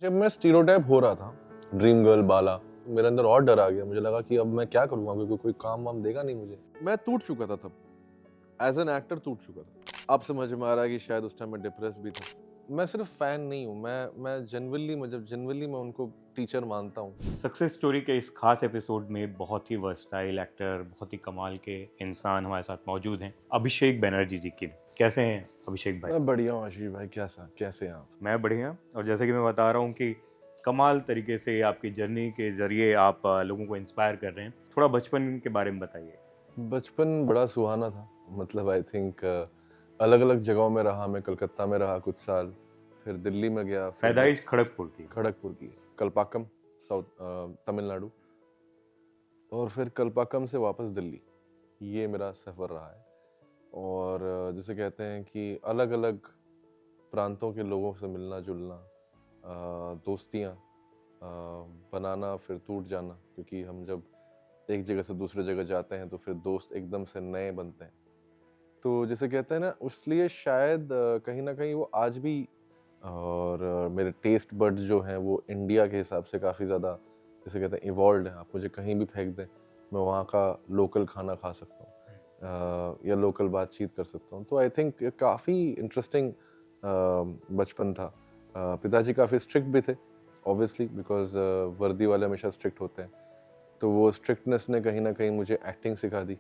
जब मैं स्टीरियोटाइप हो रहा था, ड्रीम गर्ल बाला, मेरे अंदर और डर आ गया। मुझे लगा कि अब मैं क्या करूँगा, क्योंकि कोई काम वाम देगा नहीं मुझे। मैं टूट चुका था तब, एज़ एन एक्टर टूट चुका था। अब समझ में आ रहा है कि शायद उस टाइम मैं डिप्रेस भी था। मैं सिर्फ फैन नहीं हूँ, मैं जेनुइनली मैं उनको टीचर मानता हूँ। सक्सेस स्टोरी के इस खास एपिसोड में बहुत ही वर्सटाइल एक्टर, बहुत ही कमाल के इंसान हमारे साथ मौजूद हैं, अभिषेक बनर्जी जी की। कैसे हैं अभिषेक भाई? मैं बढ़िया हूँ आशीष भाई, कैसे हैं आप? मैं बढ़िया। और जैसे कि मैं बता रहा हूँ कि कमाल तरीके से आपकी जर्नी के जरिए आप लोगों को इंस्पायर कर रहे हैं। थोड़ा बचपन के बारे में बताइए। बचपन बड़ा सुहाना था। मतलब आई थिंक अलग-अलग जगहों में रहा। मैं कलकत्ता में रहा कुछ साल, फिर दिल्ली में गया, फिर पैदाइश खड़गपुर की। खड़गपुर की, कलपाकम, साउथ तमिलनाडु, और फिर कलपाकम से वापस दिल्ली। ये मेरा सफ़र रहा है। और जिसे कहते हैं कि अलग-अलग प्रांतों के लोगों से मिलना-जुलना, दोस्तियाँ बनाना, फिर टूट जाना, क्योंकि हम जब एक जगह से दूसरे जगह जाते हैं तो फिर दोस्त एकदम से नए बनते हैं। तो जिसे कहते हैं ना, इसलिए शायद कहीं न कहीं वो आज भी, और मेरे टेस्ट बड्स जो हैं वो इंडिया के हिसाब से काफ़ी ज़्यादा, जिसे कहते हैं, इवॉल्व्ड हैं। आप मुझे कहीं भी फेंक दें, मैं वहाँ का लोकल खाना खा सकता हूँ, या लोकल बातचीत कर सकता हूँ। तो आई थिंक काफ़ी इंटरेस्टिंग बचपन था। पिताजी काफ़ी स्ट्रिक्ट भी थे, ऑब्वियसली, बिकॉज़ वर्दी वाले हमेशा स्ट्रिक्ट होते हैं। तो वो स्ट्रिक्टनेस ने कहीं न कहीं मुझे एक्टिंग सिखा दी,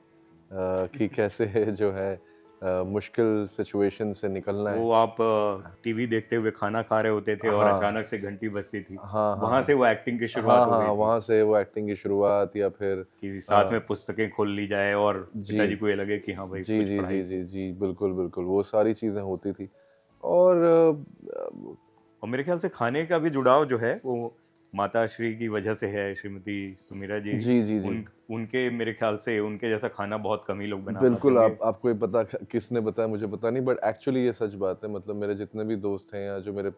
कि कैसे जो है मुश्किल सिचुएशन से निकलना है। वो आप टीवी देखते हुए खाना खा रहे होते थे और हाँ, अचानक से घंटी बजती थी। हाँ, हाँ, वहां हाँ। से वो एक्टिंग की हाँ, शुरुआत हो हाँ, गई हाँ, थी वहाँ से वो एक्टिंग की शुरुआत, या फिर कि साथ में अ, पुस्तकें खोल ली जाए और जी। पिताजी को ये लगे कि हाँ भाई जी, कुछ जी, पढ़ाई। जी, जी, जी, बिल्कुल, बिल्कुल, वो सारी चीज़ें होती थी। और और मेरे ख्याल से खाने का भी जुड़ाव जो है वो माता श्री की वजह से है, श्रीमती सुमीरा जी। जी, जी, जी। उनके मेरे ख्याल से उनके जैसा खाना बहुत कम ही लोग बना पाते बिल्कुल, होंगे। आपको ये पता किसने बताया मुझे पता नहीं, बट एक्चुअली ये सच बात है। मतलब मेरे जितने भी दोस्त हैं, या जो मेरे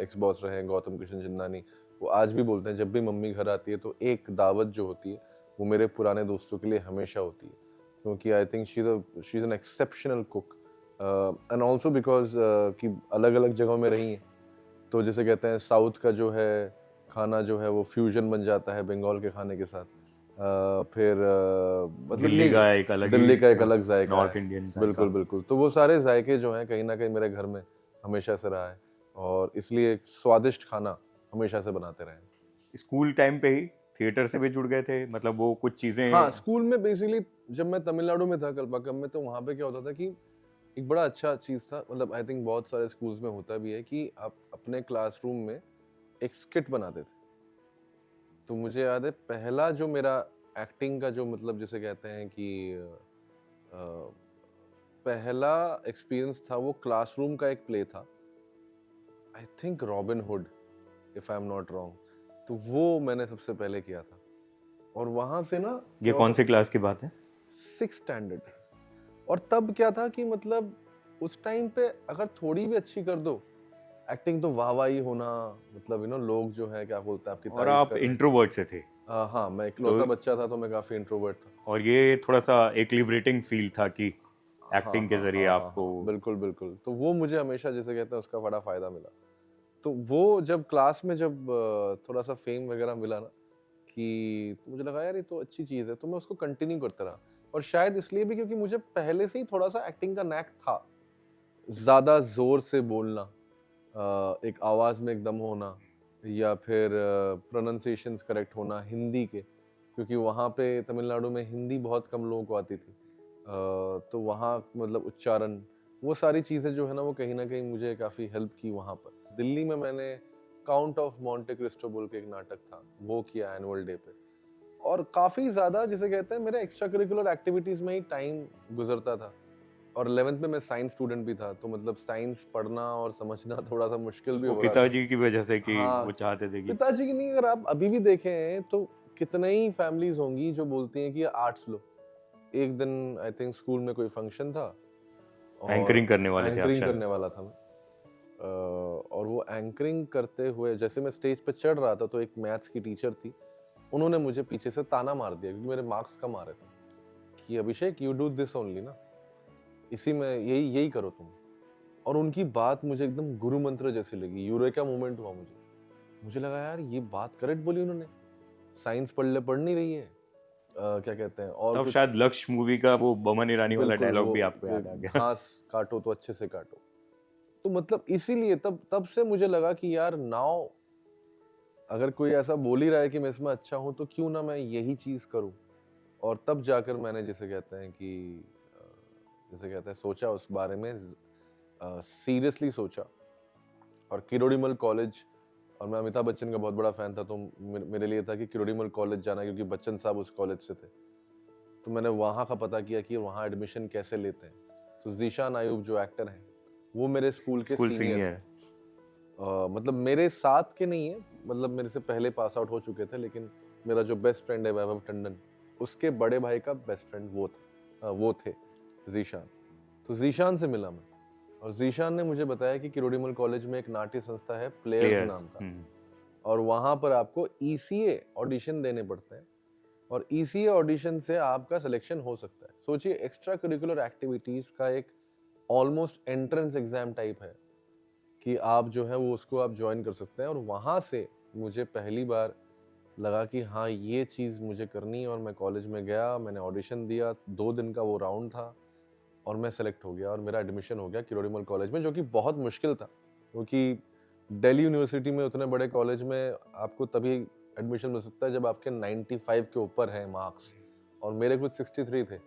एक्स बॉस रहे हैं, गौतम कृष्ण जिंदानी, वो आज भी बोलते हैं, जब भी मम्मी घर आती है तो एक दावत जो होती है वो मेरे पुराने दोस्तों के लिए हमेशा होती है, क्योंकि I think she is an exceptional cook, and also because कि अलग-अलग जगहों में रही हैं। तो जिसे कहते हैं, साउथ का जो है खाना जो है वो फ्यूजन बन जाता है बंगाल के खाने के साथ। फिर मतलब दिल्ली यही, का एक अलग ही दिल्ली का एक अलग जायका नॉर्थ है। इंडियन बिल्कुल, जायका। बिल्कुल। तो वो सारे जायके जो हैं कहीं न कहीं मेरे घर में हमेशा से रहा है, और इसलिए एक स्वादिष्ट खाना हमेशा से बनाते रहे हैं। स्कूल टाइम पे ही थिएटर से भी जुड़ गए थे, मतलब वो कुछ हाँ, चीजें। स्कूल में बेसिकली जब मैं तमिलनाडु में था, कलपाकम में, तो वहाँ पे क्या होता था कि एक बड़ा अच्छा चीज़ था। मतलब आई थिंक बहुत सारे स्कूल्स में होता भी है कि आप अपने क्लासरूम में एक स्किट बनाते थे। तो मुझे याद है, पहला जो मेरा एक्टिंग का जो, मतलब जिसे कहते हैं कि पहला एक्सपीरियंस था, वो क्लासरूम का एक प्ले था। I think robin hood, if I am not wrong. तो वो मैंने सबसे पहले किया था, और वहां से ना ये क्या कौन होता, सी क्लास की बात है? 6th standard. और तब क्या था कि मतलब उस टाइम पे अगर थोड़ी भी अच्छी कर दो एक्टिंग, तो वाह वाह ही होना। मतलब लोग जो है क्या बोलते हैं, आपकी और तारीफ आप कर रहे हैं। इंट्रोवर्ट से थे। हाँ, मैं तो इकलौता बच्चा था, तो मैं काफी इंट्रोवर्ट था। और ये थोड़ा सा एक लिबरेटिंग फील था कि हाँ, एक्टिंग के हाँ, जरिए हाँ, हाँ, आपको। हाँ, बिल्कुल, बिल्कुल। तो वो मुझे हमेशा, जिसे कहते हैं, उसका बड़ा फ़ायदा मिला। तो वो जब क्लास में जब थोड़ा-सा फ़ेम वगैरह मिला ना, कि तो मुझे लगा यार ये तो अच्छी चीज़ है, तो मैं उसको कंटिन्यू करता रहा। और शायद इसलिए भी क्योंकि मुझे पहले से ही थोड़ा-सा एक्टिंग का नैक था। ज़्यादा ज़ोर से बोलना, एक आवाज़ में एकदम होना, या फिर प्रोनंसिएशंस करेक्ट होना हिंदी के, क्योंकि वहाँ पे तमिलनाडु में हिंदी बहुत कम लोगों को आती थी। तो वहाँ मतलब उच्चारण, वो सारी चीज़ें जो है ना, वो कहीं न कहीं मुझे काफ़ी हेल्प की वहाँ पर। दिल्ली में मैंने काउंट ऑफ मोंटे क्रिस्टो बोल के एक नाटक था, वो किया एनुअल डे पे। और काफ़ी ज़्यादा, जिसे कहते हैं, मेरे एक्स्ट्रा करिकुलर एक्टिविटीज़ में ही टाइम गुज़रता था। और 11th में मैं साइंस स्टूडेंट भी था, तो मतलब साइंस पढ़ना और समझना थोड़ा-सा मुश्किल भी वो हो रहा था। पिताजी की वजह से कि हाँ, वो चाहते थे कि। पिताजी की नहीं, अगर आप अभी भी देखें तो कितने ही फैमिलीज़ होंगी जो बोलती हैं कि आर्ट्स लो। एक दिन आई थिंक स्कूल में कोई फंक्शन था, और एंकरिंग करने वाले थे आप एंकरिंग शायद। करने वाला था मैं। और वो एंकरिंग करते हुए जैसे मैं स्टेज पे चढ़ रहा था, तो एक मैथ्स की टीचर थी, उन्होंने मुझे पीछे से ताना मार दिया, क्योंकि मेरे मार्क्स कम आ रहे थे, कि अभिषेक, यू डू दिस ओनली ना, इसी में यही यही करो तुम। और उनकी बात मुझे एकदम गुरु मंत्र जैसी लगी, यूरेका मोमेंट हुआ मुझे। मुझे लगा यार ये बात करेक्ट बोली उन्होंने, साइंस पढ़ नहीं रही है, क्या कहते हैं और तब कुछ, शायद लक्ष्य मूवी का वो बमन ईरानी वाला बिल्कुल डायलॉग वो भी आपको याद आ गया। घास काटो तो अच्छे से काटो। तो मतलब इसीलिए तब तब से मुझे लगा कि यार नाउ अगर कोई ऐसा बोल ही रहा है कि मैं इसमें अच्छा हूं तो क्यों ना मैं यही चीज करूं। और तब जाकर मैंने जिसे कहते हैं कि जिसे कहते हैं सोचा उस बारे में, सीरियसली सोचा। और किरोड़ीमल कॉलेज, और मैं अमिताभ बच्चन का बहुत बड़ा फैन था, तो मेरे लिए था कि किरोड़ीमल कॉलेज जाना, क्योंकि बच्चन साहब उस कॉलेज से थे। तो मैंने वहाँ का पता किया कि वहाँ एडमिशन कैसे लेते हैं। तो ज़ीशान आयूब जो एक्टर हैं वो मेरे स्कूल के स्कूल सीनियर सीनियर। मतलब मेरे साथ के नहीं है, मतलब मेरे से पहले पास आउट हो चुके थे, लेकिन मेरा जो बेस्ट फ्रेंड है वैभव टंडन, उसके बड़े भाई का बेस्ट फ्रेंड वो थे ज़ीशान। तो ज़ीशान से मिला मैं, और ज़ीशान ने मुझे बताया कि किरोड़ीमल कॉलेज में एक नाट्य संस्था है प्लेयर्स नाम का, और वहाँ पर आपको ECA ऑडिशन देने पड़ते हैं, और ECA ऑडिशन से आपका सिलेक्शन हो सकता है। सोचिए, एक्स्ट्रा करिकुलर एक्टिविटीज का एक ऑलमोस्ट एंट्रेंस एग्जाम टाइप है कि आप जो है वो उसको आप ज्वाइन कर सकते हैं। और वहाँ से मुझे पहली बार लगा कि हाँ ये चीज़ मुझे करनी है, और मैं कॉलेज में गया, मैंने ऑडिशन दिया, 2 दिन का वो राउंड था, और मैं सेलेक्ट हो गया और मेरा एडमिशन हो गया किरोड़ीमल कॉलेज में, जो कि बहुत मुश्किल था, क्योंकि दिल्ली यूनिवर्सिटी में उतने बड़े कॉलेज में आपको तभी एडमिशन मिल सकता है जब आपके 95 के ऊपर हैं मार्क्स, और मेरे कुछ 63 थे।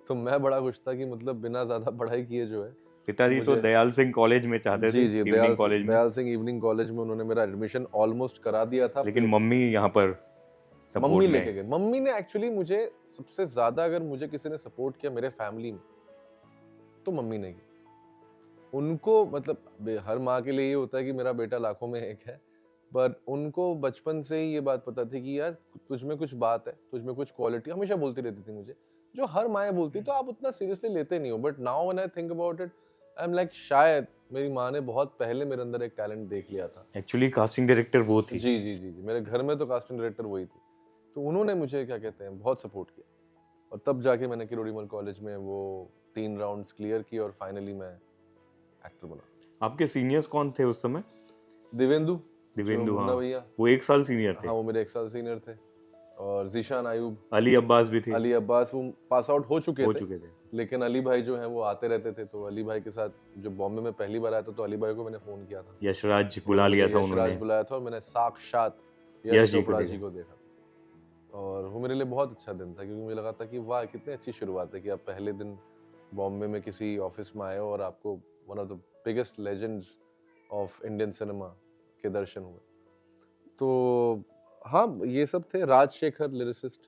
तो मैं बड़ा खुश था कि मतलब बिना ज़्यादा पढ़ाई किए जो है पिताजी तो मुझे, दयाल सिंह कॉलेज में चाहते थे, जी इवनिंग कॉलेज में, दयाल सिंह इवनिंग कॉलेज में उन्होंने मेरा एडमिशन ऑलमोस्ट करा दिया था। लेकिन मम्मी यहाँ पर मम्मी सपोर्ट लेके में। गए। मम्मी ने एक्चुअली मुझे सबसे ज्यादा, अगर मुझे किसी ने सपोर्ट किया मेरे फैमिली में, तो मम्मी ने की। उनको मतलब हर माँ के लिए ये होता है कि मेरा बेटा लाखों में एक है, पर उनको बचपन से ही ये बात पता थी कि यार तुझ में कुछ बात है, तुझ में कुछ क्वालिटी, हमेशा बोलती रहती थी मुझे, जो हर माँ बोलती, तो आप उतना सीरियसली लेते नहीं हो। But now when I think about it, I am like शायद मेरी माँ ने बहुत पहले मेरे अंदर एक टैलेंट देख लिया था। एक्चुअली कास्टिंग डायरेक्टर वो थी। जी, मेरे घर में तो कास्टिंग डायरेक्टर वही थी, तो उन्होंने मुझे क्या कहते हैं बहुत सपोर्ट किया, और तब जाके मैंने किरोड़ीमल कॉलेज में वो 3 राउंड्स क्लियर की, और फाइनली मैं एक्टर बना। आपके सीनियर्स कौन थे उस समय? दिवेंदु, दिवेंदु, जो मुन्ना हाँ, भैया, वो 1 साल सीनियर थे। हाँ वो मेरे 1 साल सीनियर थे। और ज़ीशान आयूब, अली अब्बास भी थे। अली अब्बास वो पास आउट हो चुके थे, चुके थे। लेकिन अली भाई जो हैं वो आते रहते थे, तो अली भाई के साथ जो बॉम्बे में पहली बार आया था, तो अली भाई को मैंने फोन किया था, यशराज बुला लिया था यशराज उन्होंने। बुलाया था, और मैंने साक्षात यश यश जी को चोपड़ा देखा। जी को देखा। और वो मेरे लिए बहुत अच्छा दिन था, क्योंकि मुझे लगा था कि वाह कितनी अच्छी शुरुआत है कि आप पहले दिन बॉम्बे में किसी ऑफिस में आए हो और आपको one of the biggest legends of Indian cinema के दर्शन हुए। तो हाँ, ये सब थे। राजशेखर लिरिसिस्ट,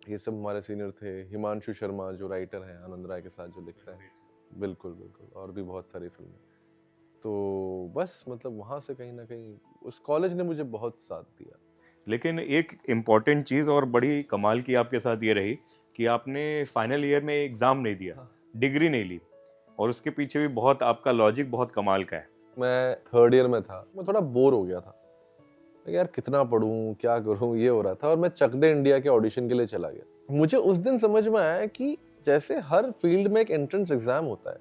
ये सब हमारे सीनियर थे। हिमांशु शर्मा जो राइटर हैं, आनंद राय के साथ जो लिखता है, बिल्कुल बिल्कुल, और भी बहुत सारी फिल्में। तो बस मतलब वहाँ से कहीं ना कहीं उस कॉलेज ने मुझे बहुत साथ दिया। लेकिन एक इम्पॉर्टेंट चीज़ और बड़ी कमाल की आपके साथ ये रही कि आपने फाइनल ईयर में एग्ज़ाम नहीं दिया, हाँ। डिग्री नहीं ली, और उसके पीछे भी बहुत आपका लॉजिक बहुत कमाल का है। मैं 3rd ईयर में था, मैं थोड़ा बोर हो गया था, यार कितना पढूं, क्या करूं, ये हो रहा था, और मैं चक दे इंडिया के ऑडिशन के लिए चला गया। मुझे उस दिन समझ में आया कि जैसे हर फील्ड में एक एंट्रेंस एग्जाम होता है,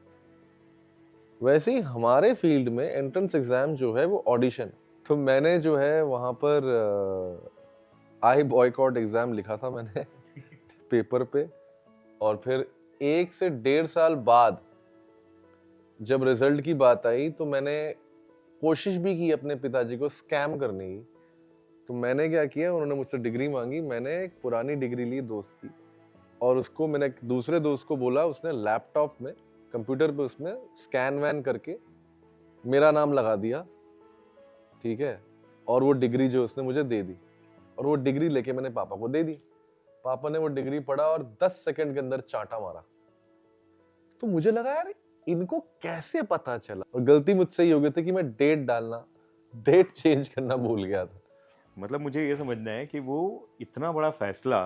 वैसे ही हमारे फील्ड में एंट्रेंस एग्जाम जो है वो ऑडिशन। तो मैंने जो है वहां पर आई बॉयकॉट एग्जाम लिखा था मैंने पेपर पे, और फिर 1 से 1.5 साल बाद जब रिजल्ट की बात आई, तो मैंने कोशिश भी की अपने पिताजी को स्कैम करने की। तो मैंने क्या किया, उन्होंने मुझसे डिग्री मांगी, मैंने एक पुरानी डिग्री ली दोस्त की, और उसको मैंने दूसरे दोस्त को बोला, उसने लैपटॉप में कंप्यूटर पे उसमें स्कैन वैन करके मेरा नाम लगा दिया, ठीक है, और वो डिग्री जो उसने मुझे दे दी, और वो डिग्री लेके मैंने पापा को दे दी। पापा ने वो डिग्री पढ़ा और 10 सेकंड के अंदर चांटा मारा। तो मुझे लगा यार इनको कैसे पता चला, और गलती मुझसे ही हो गई थी कि मैं डेट चेंज करना भूल गया था। मतलब मुझे ये समझना है कि वो इतना बड़ा फैसला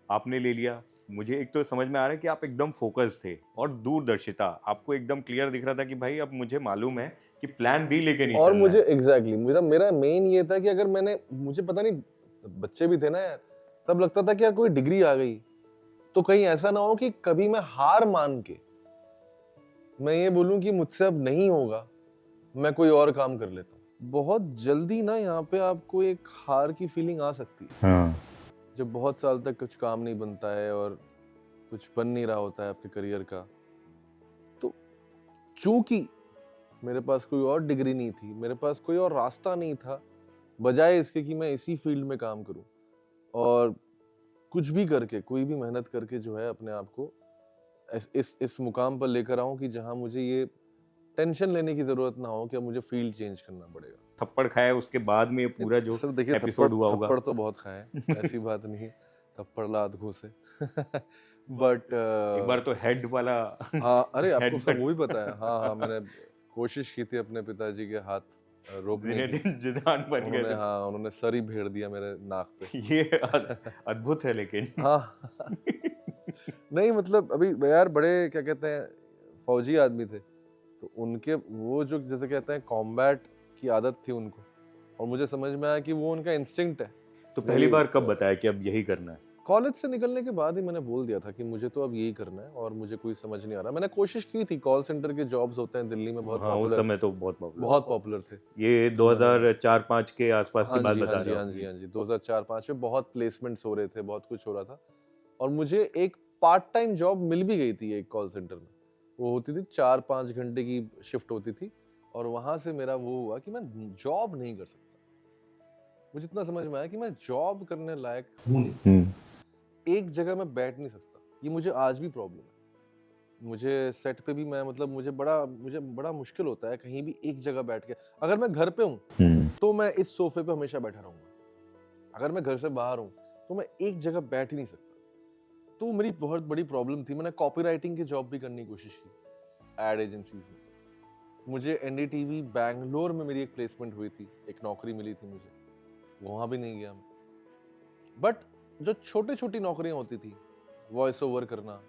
आपने ले लिया। मुझे एक तो समझ में आ रहा है कि आप एकदम फोकस थे और दूरदर्शिता आपको एकदम क्लियर दिख रहा था कि भाई अब मुझे मालूम है कि प्लान बी लेके नहीं और चलना मुझे है। एग्जैक्टली मेरा मेन ये था कि अगर मैंने, मुझे पता नहीं, बच्चे भी थे ना यार, तब लगता था कि यार कोई डिग्री आ गई तो कहीं ऐसा ना हो कि कभी मैं हार मान के मैं ये बोलूं कि मुझसे अब नहीं होगा, मैं कोई और काम कर लेता हूं। बहुत जल्दी ना यहाँ पे आपको एक हार की फीलिंग आ सकती है। हाँ। जब बहुत साल तक कुछ काम नहीं बनता है और कुछ बन नहीं रहा होता है आपके करियर का, तो चूंकि मेरे पास कोई और डिग्री नहीं थी, मेरे पास कोई और रास्ता नहीं था, बजाय इसके कि मैं इसी फील्ड में काम करूं और कुछ भी करके, कोई भी मेहनत करके जो है अपने आप को इस मुकाम पर लेकर आऊं कि जहां मुझे ये टेंशन लेने की जरूरत ना हो कि अब मुझे फील्ड चेंज करना पड़ेगा। थप्पड़ खाया उसके बाद में ये पूरा जो सर देखिए, एपिसोड हुआ होगा। थप्पड़ तो बहुत खाए हैं, ऐसी बात नहीं है, थप्पड़ लात घूसे। बट एक बार तो हेड वाला हाँ, अरे आपको सब हेडबट वो भी पता है। हाँ हाँ, मैंने कोशिश की थी अपने पिताजी के हाथ रोकने की। जिनेदिन जिदान बन गए उन्होंने, थे। हाँ, उन्होंने सर ही भेड़ दिया मेरे नाक पे। ये अद्भुत है लेकिन। हाँ। नहीं मतलब अभी यार बड़े क्या कहते हैं, फौजी आदमी थे, तो उनके वो जो जैसे कहते हैं कॉम्बैट की आदत थी उनको, और मुझे समझ में आया कि वो उनका इंस्टिंक्ट है। तो पहली बार कब बताया कि अब यही करना है? कॉलेज से निकलने के बाद ही मैंने बोल दिया था कि मुझे तो अब यही करना है और मुझे कोई समझ नहीं आ रहा। मैंने कोशिश की थी, कॉल सेंटर के जॉब्स होते हैं दिल्ली में बहुत हाँ, उस पॉपुलर, समय तो बहुत बहुत पॉपुलर थे। ये तो मैंने 2004-5 के आसपास की हाँ बात जी, हाँ बता जी, रहे हाँ हो। जी, हाँ जी, 2004-5 में बहुत प्लेसमेंट्स हो रहे थे, बहुत कुछ हो रहा था और मुझे एक पार्ट टाइम जॉब मिल भी गई थी एक कॉल सेंटर में। वो होती थी 4-5 घंटे की शिफ्ट होती थी और वहां से मेरा वो हुआ कि मैं जॉब नहीं कर सकता। मुझे इतना समझ में आया कि मैं जॉब करने लायक हूं नहीं, हम्म। एक जगह मैं बैठ नहीं सकता। ये मुझे आज भी प्रॉब्लम है। मुझे सेट पे भी मैं मतलब मुझे बड़ा मुश्किल होता है कहीं भी एक जगह बैठ के। अगर मैं घर पे हूँ तो मैं इस सोफे पे हमेशा बैठा रहूंगा। अगर मैं घर से बाहर हूँ तो मैं एक जगह बैठ ही नहीं सकता। तो मेरी बहुत बड़ी प्रॉब्लम थी। मैंने कॉपीराइटिंग की जॉब भी करने की कोशिश की एड एजेंसीज में। मुझे एनडीटीवी बैंगलोर में मेरी एक प्लेसमेंट हुई थी, एक नौकरी मिली थी मुझे, वहां भी नहीं गया मैं। बट जो छोटी छोटी नौकरियां होती थी, वॉइस ओवर करना,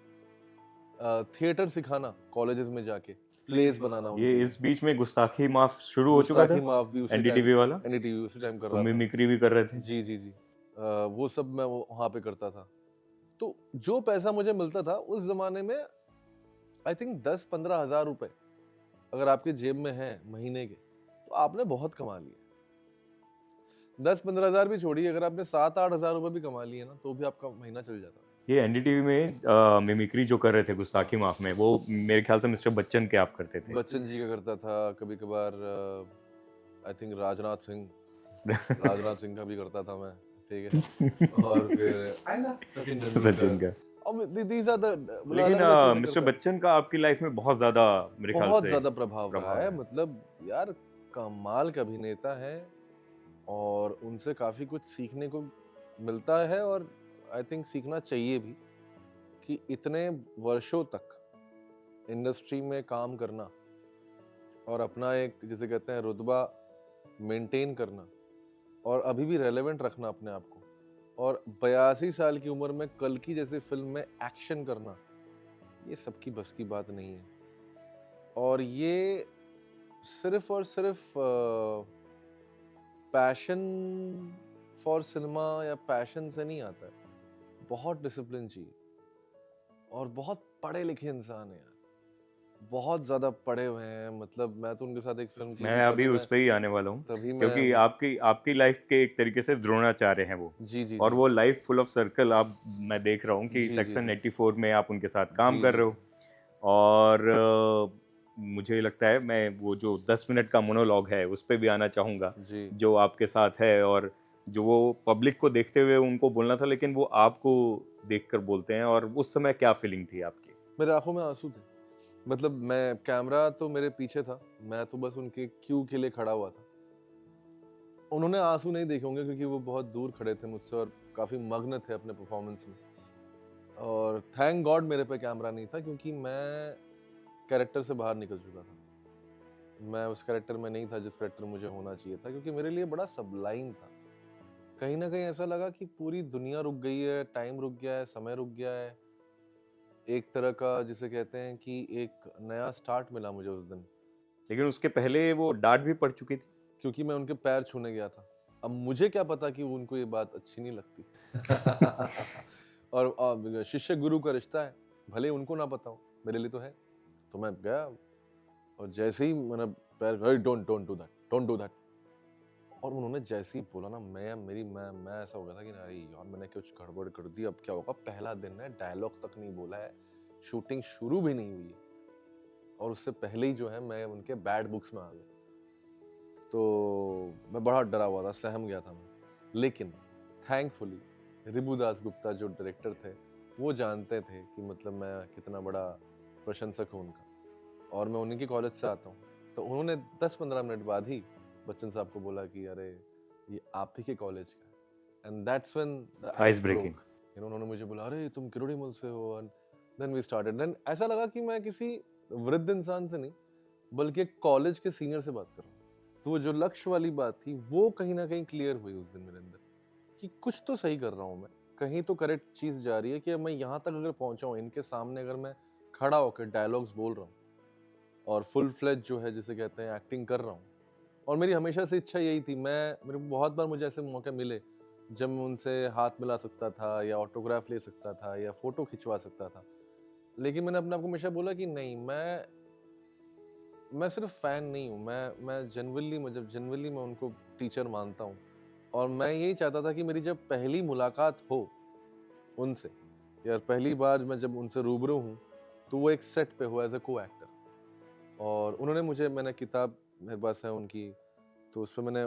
थिएटर सिखाना कॉलेजेस में जाके, प्लेस बनाना उनके ये लिए, इस बीच में गुस्ताखी माफ शुरू हो चुका गुस्ताखी था, माफ भी उसी टाइम, एनडीटीवी वाला। एनडीटीवी उसी टाइम कर तो रहा था। मिमिक्री भी कर रहे थे। जी जी जी। वो सब मैं वहां पे करता था। तो जो पैसा मुझे मिलता था उस जमाने में, आई थिंक 10-15 हजार रुपए अगर आपके जेब में है महीने के, तो आपने बहुत कमा लिए। 10-15 हजार भी छोड़िए, अगर आपने 7-8 हजार रुपए भी कमा लिए ना, तो भी आपका महीना चल जाता। ये एनडीटीवी में मिमिक्री जो कर रहे थे गुस्ताखी माफ में, वो मेरे ख्याल से मिस्टर बच्चन के आप करते थे। बच्चन जी का करता था, कभी कभार आई थिंक राजनाथ सिंह का भी करता था मैं, ठीक है। और फिर आएगा सचिन सचिन तेंदुलकर। का। और दीज आर द मतलब लेकिन अलग अलग चीजें मिस्टर करता। बच्चन का आपकी लाइफ में बहुत ज्यादा मेरे ख्याल बहुत से ज्यादा प्रभाव रहा प्रभाव है, है। मतलब यार कमाल का अभिनेता है और उनसे काफी कुछ सीखने को मिलता है और आई थिंक सीखना चाहिए भी, कि इतने वर्षों तक इंडस्ट्री में काम करना और अपना एक जिसे कहते हैं रुतबा मेंटेन करना और अभी भी रेलेवेंट रखना अपने आप को, और 82 साल की उम्र में कल की जैसी फिल्म में एक्शन करना, ये सबकी बस की बात नहीं है। और ये सिर्फ और सिर्फ पैशन फॉर सिनेमा या पैशन से नहीं आता है, बहुत डिसिप्लिन चाहिए और बहुत पढ़े लिखे इंसान है यार, बहुत ज्यादा पढ़े हुए हैं। मतलब मैं तो उनके साथ एक फिल्म की मैं थी, अभी उस पे ही आने वाला हूँ, तभी मैं क्योंकि आपकी आपकी लाइफ के एक तरीके से द्रोणाचार्य हैं वो। जी जी और जी वो लाइफ फुल ऑफ सर्कल आप, मैं देख रहा हूँ कि जी जी सेक्शन जी 84 में आप उनके साथ काम जी कर जी रहे हो। और मुझे लगता है मैं वो जो 10 मिनट का मोनोलॉग है उस पे भी आना चाहूँगा, जी। जो आपके साथ है, और जो वो पब्लिक को देखते हुए उनको बोलना था लेकिन वो आपको देखकर बोलते हैं, और उस समय क्या फीलिंग थी आपकी? मेरे आंखों में आंसू थे। मतलब मैं, कैमरा तो मेरे पीछे था, मैं तो बस उनके क्यू के लिए खड़ा हुआ था। उन्होंने आंसू नहीं देखे होंगे क्योंकि वो बहुत दूर खड़े थे मुझसे और काफी मग्न थे अपने परफॉर्मेंस में। और थैंक गॉड मेरे पे कैमरा नहीं था, क्योंकि मैं कैरेक्टर से बाहर निकल चुका था। मैं उस कैरेक्टर में नहीं था जिस कैरेक्टर मुझे होना चाहिए था, क्योंकि मेरे लिए बड़ा सबलाइन था। कहीं ना कहीं ऐसा लगा कि पूरी दुनिया रुक गई है, टाइम रुक गया है, समय रुक गया है। एक तरह का जिसे कहते हैं कि एक नया स्टार्ट मिला मुझे उस दिन, लेकिन उसके पहले वो डांट भी पड़ चुकी थी। क्योंकि मैं उनके पैर छूने गया था। अब मुझे क्या पता कि उनको ये बात अच्छी नहीं लगती। और शिष्य गुरु का रिश्ता है, भले उनको ना पता हो, मेरे लिए तो है। तो मैं गया और जैसे ही मैंने पैर, don't don't do that, don't do that, और उन्होंने जैसे ही बोला ना, मैं ऐसा हो गया था कि अरे यार मैंने कुछ गड़बड़ कर दी, अब क्या होगा, पहला दिन है, डायलॉग तक नहीं बोला है, शूटिंग शुरू भी नहीं हुई है और उससे पहले ही जो है मैं उनके बैड बुक्स में आ गया। तो मैं बड़ा डरा हुआ था, सहम गया था मैं। लेकिन थैंकफुली रिबू दास गुप्ता जो डायरेक्टर थे, वो जानते थे कि मतलब मैं कितना बड़ा प्रशंसक हूँ उनका, और मैं उन्हीं के कॉलेज से आता हूँ। तो उन्होंने 10-15 मिनट बाद ही बच्चन साहब को बोला कि अरे ये आप ही के कॉलेज का है, and that's when the ice ice breaking. Broke. उन्होंने मुझे बोला अरे तुम किरोड़ीमल से हो, and then we started. Then ऐसा लगा कि मैं किसी वृद्ध इंसान से नहीं, बल्कि एक कॉलेज के सीनियर से बात कर रहा हूँ। तो वो जो लक्ष्य वाली बात थी, वो कहीं ना कहीं क्लियर हुई उस दिन मेरे अंदर कि कुछ तो सही कर रहा हूँ मैं, कहीं तो करेक्ट चीज जा रही है, कि मैं यहाँ तक अगर पहुंचा हूँ, इनके सामने अगर मैं खड़ा होकर डायलॉग्स बोल रहा हूँ और फुल फ्लेज जो है जिसे कहते हैं एक्टिंग कर रहा हूँ। और मेरी हमेशा से इच्छा यही थी, मेरे को बहुत बार मुझे ऐसे मौके मिले जब मैं उनसे हाथ मिला सकता था या ऑटोग्राफ ले सकता था या फोटो खिंचवा सकता था। लेकिन मैंने अपने आप को हमेशा बोला कि नहीं, मैं सिर्फ फैन नहीं हूँ, मैं जनरली मैं उनको टीचर मानता हूँ। और मैं यही चाहता था कि मेरी जब पहली मुलाकात हो उनसे, यार पहली बार मैं जब उनसे रूबरू हूँ, तो वो एक सेट पे हो एज ए को एक्टर। और उन्होंने मैंने किताब मेरे पास है उनकी, तो उस पर मैंने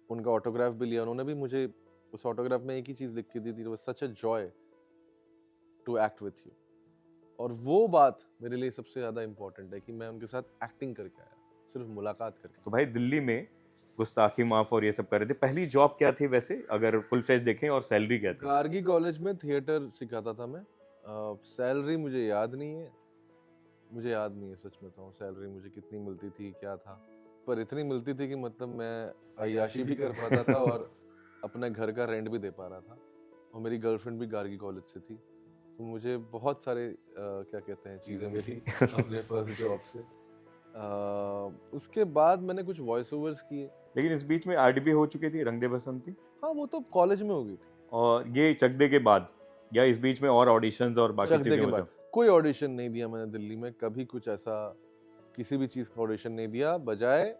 उनका ऑटोग्राफ भी लिया। उन्होंने भी मुझे उस ऑटोग्राफ में एक ही चीज लिख के दी थी, वो such a joy to act with you. और वो बात मेरे लिए सबसे ज्यादा इंपॉर्टेंट है कि मैं उनके साथ एक्टिंग करके आया, सिर्फ मुलाकात करके। तो भाई दिल्ली में गुस्ताखी माफ और ये सब कर रहे थे, पहली जॉब क्या थी वैसे अगर फुल फ्लेज देखें, और सैलरी क्या थी? गार्गी कॉलेज में थिएटर सिखाता था मैं। सैलरी मुझे याद नहीं है, सच में बताऊं, सैलरी मुझे कितनी मिलती थी क्या था, पर इतनी मिलती थी कि मतलब मैं अय्याशी भी कर पाता था और अपने घर का रेंट भी दे पा रहा था। और मेरी गर्लफ्रेंड भी गार्गी कॉलेज से थी, तो मुझे बहुत सारे क्या कहते हैं चीज़ें मिली अपने फर्स्ट जॉब से। उसके बाद मैंने कुछ वॉइस ओवर्स किए। लेकिन इस बीच में आरडीबी हो चुकी थी, रंग दे बसंती, हाँ, वो तो कॉलेज में हो गई थी। और ये चक दे के बाद, या इस बीच में और ऑडिशंस और बाकी चक दे चीजें के बाद मतलब? कोई ऑडिशन नहीं दिया मैंने दिल्ली में कभी, कुछ ऐसा किसी भी चीज़ का ऑडिशन नहीं दिया। बजाय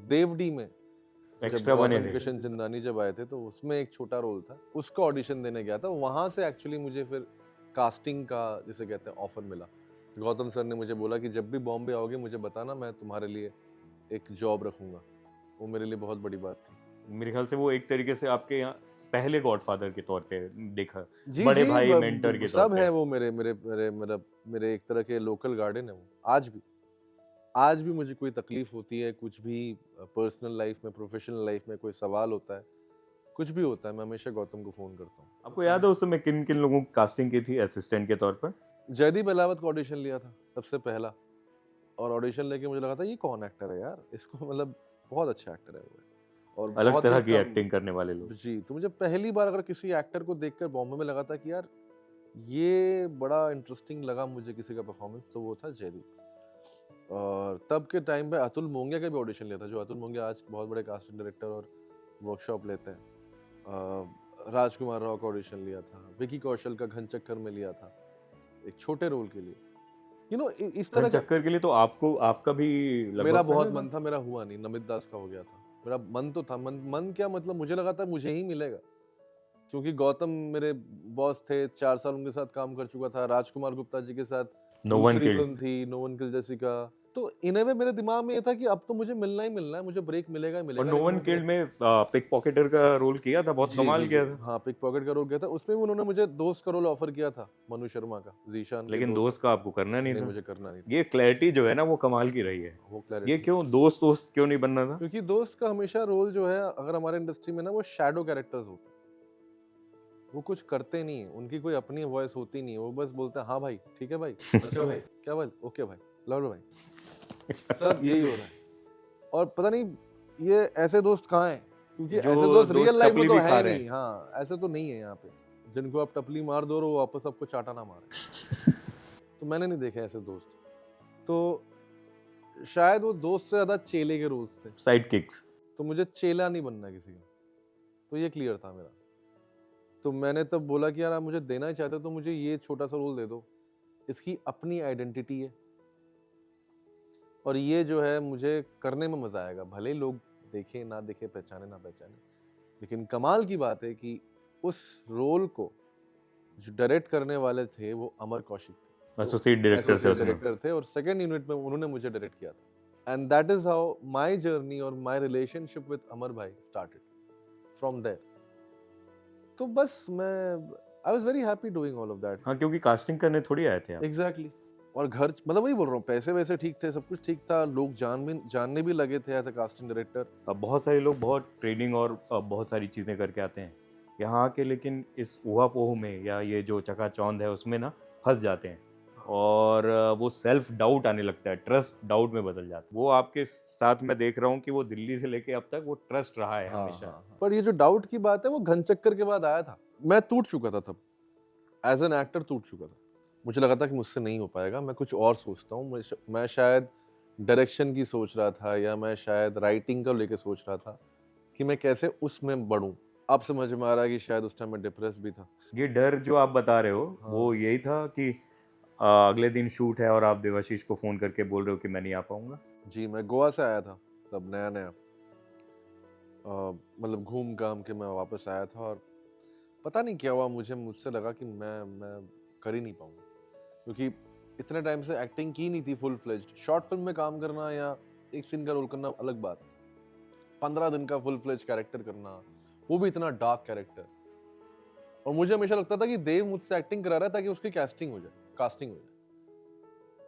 देवडी में जब एक्स्ट्रा बने गौतम थे? किशन चंदानी जब आए थे, तो उसमें एक छोटा रोल था, उसका ऑडिशन देने गया था। वहां से एक्चुअली मुझे फिर कास्टिंग का जिसे कहते हैं ऑफर मिला। गौतम सर ने मुझे बोला कि जब भी बॉम्बे आओगे मुझे बताना, मैं तुम्हारे लिए एक जॉब रखूंगा। वो मेरे लिए बहुत बड़ी बात थी। मेरे ख्याल से वो एक तरीके से आपके यहाँ पहले गॉडफादर के तौर पे देखा, जी बड़े जी, भाई मेंटर के तौर सब पे। है वो मेरे मेरे मेरे मेरा मेरे एक तरह के लोकल गार्डन है वो। आज भी मुझे कोई तकलीफ होती है, कुछ भी पर्सनल लाइफ में, प्रोफेशनल लाइफ में कोई सवाल होता है, कुछ भी होता है, मैं हमेशा गौतम को फोन करता हूँ। आपको याद है उस समय किन किन लोगों की कास्टिंग की थी असिस्टेंट के तौर पर? जयदीप अहलावत का ऑडिशन लिया था सबसे पहला, और ऑडिशन लेके मुझे लगा था ये कौन एक्टर है यार, इसको मतलब बहुत अच्छा एक्टर है वो, और अलग बहुत ही तरह की कम। एक्टिंग करने वाले लोग। जी, तो मुझे पहली बार अगर किसी एक्टर को देखकर बॉम्बे में लगा था कि यार ये बड़ा इंटरेस्टिंग लगा मुझे किसी का परफॉर्मेंस, तो वो था जयदीप। और तब के टाइम पे अतुल मोंगिया का भी ऑडिशन लिया था, जो अतुल मोंगिया आज बहुत बड़े कास्टिंग डायरेक्टर और वर्कशॉप लेते हैं। राजकुमार राव का ऑडिशन लिया था, विकी कौशल का घन चक्कर में लिया था एक छोटे रोल के लिए। इस घन तरह का चक्कर के लिए तो आपको, आपका भी मेरा लगभग बहुत पहले मन था, मेरा हुआ नहीं, नमित दास का हो गया था। मेरा मन तो था, मन क्या मतलब, मुझे लगा था मुझे ही मिलेगा, क्योंकि गौतम मेरे बॉस थे, 4 साल उनके साथ काम कर चुका था। राजकुमार गुप्ता जी के साथ नो वन दूसरी किल्ड। फिल्म थी नो वन किल जैसिका। तो इन ए वे मेरे दिमाग में ये था कि अब तो मुझे मिलना ही मिलना है, मुझे ब्रेक मिलेगा ही और मिलेगा। नो लेकिन वन वो किल्ड ब्रेक, में पिक पॉकेटर का रोल किया था, बहुत जी कमाल जी जी, किया था। हाँ, पिक पॉकेट का रोल किया था। उसमें भी उन्होंने मुझे दोस्त का रोल ऑफर किया था, मनु शर्मा का, जीशान के लेकिन दोस्त। दोस्त का आपको करना नहीं नहीं, था। मुझे करना नहीं था। ये क्लैरिटी जो है ना वो कमाल की रही है। वो ये क्लैरिटी, क्यों दोस्त दोस्त क्यों नहीं बनना था? क्योंकि दोस्त का हमेशा रोल जो है, अगर हमारे इंडस्ट्री में ना, वो शैडो कैरेक्टर्स होते हैं। वो कुछ करते नहीं है, उनकी कोई अपनी वॉइस होती नहीं है, वो बस बोलते हैं हाँ भाई, ठीक है भाई, अच्छा भाई, क्या भाई, ओके भाई, लव भाई, सब यही हो रहा है। और पता नहीं ये ऐसे दोस्त कहाँ हैं, क्योंकि जो ऐसे दोस्त दोस्त रियल लाइफ में टपली तो भी है खा ही रहे नहीं। हैं। हाँ, ऐसे तो नहीं है यहाँ पे, जिनको आप टपली मार दो और वो वापस आपको चाटा ना मारे। तो मैंने नहीं देखे ऐसे दोस्त। तो शायद वो दोस्त से ज्यादा चेले के रोल्स थे, साइड किक्स। तो मुझे चेला नहीं बनना किसी का, तो ये क्लियर था मेरा। तो मैंने तब बोला कि यार आप मुझे देना ही चाहते हो तो मुझे ये छोटा सा रोल दे दो, इसकी अपनी आइडेंटिटी है और ये जो है मुझे करने में मजा आएगा, भले ही लोग देखे ना देखे, पहचाने ना पहचाने, लेकिन कमाल की बात है कि उस रोल को जो डायरेक्ट करने वाले थे वो अमर कौशिक थे, एसोसिएट डायरेक्टर थे एसोसिएट उसमें। डायरेक्टर थे, और सेकंड यूनिट में उन्होंने मुझे डायरेक्ट किया था। And that is how my journey और माय रिलेशनशिप विद अमर भाई स्टार्टेड फ्रॉम देयर। तो बस मैं I was very happy doing all of that. हाँ, क्योंकि कास्टिंग करने थोड़ी आए थे आप। एग्जैक्टली। और घर मतलब वही बोल रहा हूँ, पैसे वैसे ठीक थे, सब कुछ ठीक था, लोग जानने भी लगे थे एज अ कास्टिंग डायरेक्टर। अब बहुत सारे लोग बहुत ट्रेनिंग और बहुत सारी चीज़ें करके आते हैं यहाँ आके, लेकिन इस ऊहा-पोह में या ये जो चकाचौंध है उसमें ना फँस जाते हैं और वो सेल्फ डाउट आने लगता है, ट्रस्ट डाउट में बदल जाता है। वो आपके साथ मैं देख रहा हूँ कि वो दिल्ली से लेके अब तक वो ट्रस्ट रहा है हाँ, हमेशा। हाँ, हाँ। पर ये जो डाउट की बात है वो घनचक्कर के बाद आया था। मैं टूट चुका था तब, एज एन एक्टर टूट चुका था। मुझे लगा था कि मुझसे नहीं हो पाएगा, मैं कुछ और सोचता हूँ। मैं शायद डायरेक्शन की सोच रहा था, या मैं शायद राइटिंग को लेके सोच रहा था कि मैं कैसे उसमें बढ़ूं। अब समझ में आ रहा है कि शायद उस टाइम मैं डिप्रेस भी था। ये डर जो आप बता रहे हो हाँ। वो यही था कि अगले दिन शूट है और आप देवाशीष को फ़ोन करके बोल रहे हो कि मैं नहीं आ पाऊँगा? जी, मैं गोवा से आया था तब नया-नया। मतलब घूम-घाम के मैं वापस आया था, और पता नहीं क्या हुआ, मुझसे लगा कि मैं कर ही नहीं पाऊँगा। क्योंकि इतने टाइम से एक्टिंग की नहीं थी फुल फ्लेज्ड। शॉर्ट फिल्म में काम करना या एक सीन का रोल करना अलग बात है। 15 दिन का फुल फ्लेज्ड कैरेक्टर करना, वो भी इतना डार्क कैरेक्टर। और मुझे हमेशा लगता था कि देव मुझसे एक्टिंग करा रहा है ताकि उसकी कास्टिंग हो जाए।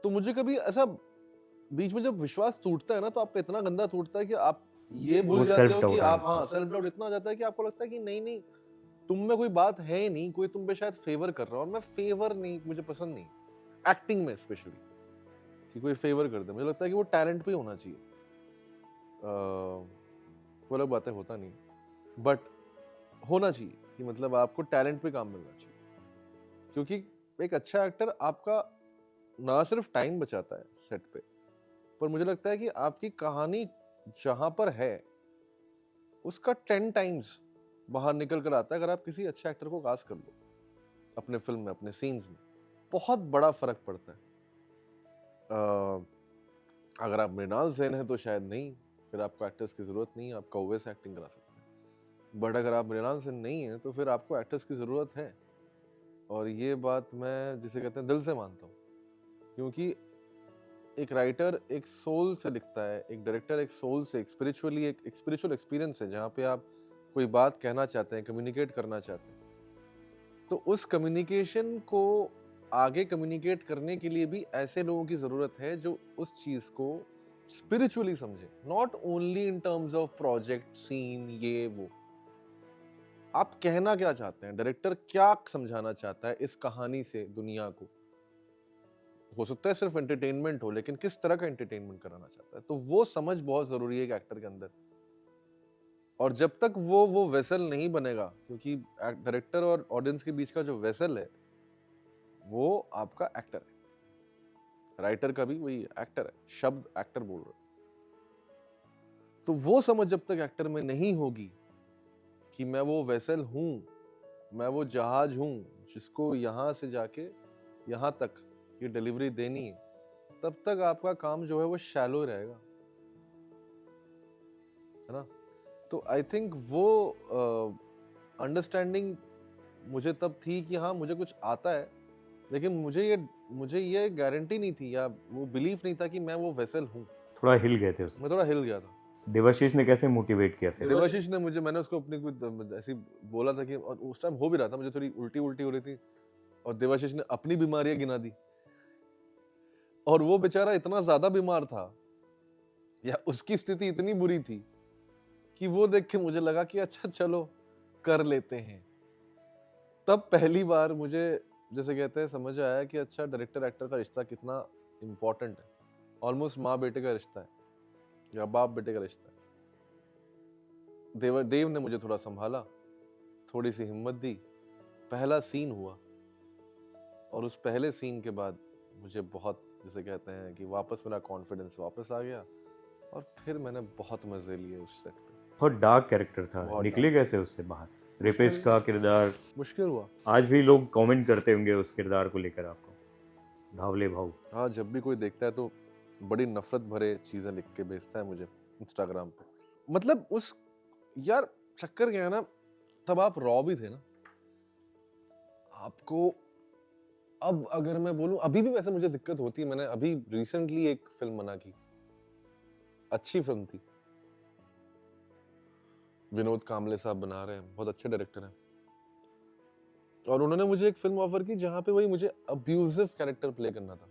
तो मुझे कभी ऐसा बीच में जब विश्वास टूटता है ना, तो आपका इतना गंदा टूटता है कि आप ये वो भूल जाते सेल्फ हो कि डाउट आने आप, हाँ, सेल्फ डाउट इतना आ जाता है कि आपको लगता है कि नहीं, तुम में कोई बात है ही नहीं, कोई तुम पे शायद फेवर कर रहा है। और मैं फेवर नहीं, मुझे पसंद नहीं एक्टिंग में स्पेशली कि कोई फेवर कर दे। मुझे लगता है कि वो टैलेंट पे होना चाहिए। वो अलग बातें होता नहीं, बट होना चाहिए कि मतलब आपको टैलेंट पे काम मिलना चाहिए। क्योंकि एक अच्छा एक्टर आपका ना सिर्फ टाइम बचाता है सेट पे, पर मुझे लगता है कि आपकी कहानी जहां पर है उसका 10 टाइम्स बाहर निकल कर आता है अगर आप किसी अच्छे एक्टर को कास्ट कर लो अपने फिल्म में, अपने सीन्स में। बहुत बड़ा फर्क पड़ता है। अगर आप मृणाल सेन है तो शायद नहीं, फिर आपको एक्टर्स की जरूरत नहीं है, आप कौवे से एक्टिंग करा सकते हैं। बट अगर आप मृणाल सेन नहीं है तो फिर आपको एक्टर्स की जरूरत है। और ये बात मैं जिसे कहते हैं दिल से मानता हूँ। क्योंकि एक राइटर एक सोल से लिखता है, एक डायरेक्टर एक सोल से, एक स्पिरिचुअल एक्सपीरियंस है जहाँ पे आप कोई बात कहना चाहते हैं, कम्युनिकेट करना चाहते हैं। तो उस कम्युनिकेशन को आगे कम्युनिकेट करने के लिए भी ऐसे लोगों की जरूरत है जो उस चीज को स्पिरिचुअली समझे, not only in terms of project, scene, ये वो। आप कहना क्या चाहते हैं, डायरेक्टर क्या समझाना चाहता है इस कहानी से दुनिया को। हो सकता है सिर्फ एंटरटेनमेंट हो, लेकिन किस तरह का एंटरटेनमेंट कराना चाहता है, तो वो समझ बहुत जरूरी है एक एक्टर के अंदर। और जब तक वो वेसल नहीं बनेगा, क्योंकि डायरेक्टर और ऑडियंस के बीच का जो वेसल है वो आपका एक्टर है। राइटर का भी वही एक्टर है, शब्द एक्टर बोल रहे। तो वो समझ जब तक एक्टर में नहीं होगी कि मैं वो वेसल हूं, मैं वो जहाज हूं जिसको यहां से जाके यहां तक ये डिलीवरी देनी है, तब तक आपका काम जो है वो शैलो रहेगा, है ना। तो आई थिंक वो अंडरस्टैंडिंग मुझे तब थी कि हाँ मुझे कुछ आता है, लेकिन मुझे ये गारंटी नहीं थी या वो बिलीफ नहीं था कि मैं वो वेसल हूँ। थोड़ा हिल गए थे उसमें। मैं थोड़ा हिल गया था। देवाशीष ने कैसे मोटिवेट किया फिर? देवाशीष ने मैंने उसको अपनी कुछ ऐसी बोला था कि, और उस टाइम हो भी रहा था, मुझे थोड़ी उल्टी उल्टी हो रही थी, और देवाशीष ने अपनी बीमारियां गिना दी। और वो बेचारा इतना ज्यादा बीमार था, या उसकी स्थिति इतनी बुरी थी कि वो देख के मुझे लगा कि अच्छा चलो कर लेते हैं। तब पहली बार मुझे जैसे कहते हैं समझ आया कि अच्छा डायरेक्टर एक्टर का रिश्ता कितना इंपॉर्टेंट है। ऑलमोस्ट माँ बेटे का रिश्ता है, या बाप बेटे का रिश्ता है। देव ने मुझे थोड़ा संभाला, थोड़ी सी हिम्मत दी, पहला सीन हुआ, और उस पहले सीन के बाद मुझे बहुत, जिसे कहते हैं कि वापस मेरा कॉन्फिडेंस वापस आ गया, और फिर मैंने बहुत मजे लिए उस सेट पे। बहुत डार्क कैरेक्टर था, बहुत निकले dark। कैसे उससे बाहर? रेपिस्ट का किरदार, मुश्किल हुआ। आज भी लोग कमेंट करते होंगे उस किरदार को लेकर आपको, धावले भाऊ। हाँ, जब भी कोई देखता है तो बड़ी नफरत भरे चीजें लिख के भेजता है मुझे इंस्टाग्राम पे। मतलब उस यार चक्कर क्या है ना, तब आप रॉ भी थे ना, आपको अब अगर मैं बोलूं, अभी भी वैसे मुझे दिक्कत होती है। मैंने अभी रिसेंटली एक फिल्म बना की, अच्छी फिल्म थी, विनोद कांबले साहब बना रहे हैं, बहुत अच्छे डायरेक्टर हैं, और उन्होंने मुझे एक फिल्म ऑफर की जहां पे वही मुझे अब्यूजिव कैरेक्टर प्ले करना था।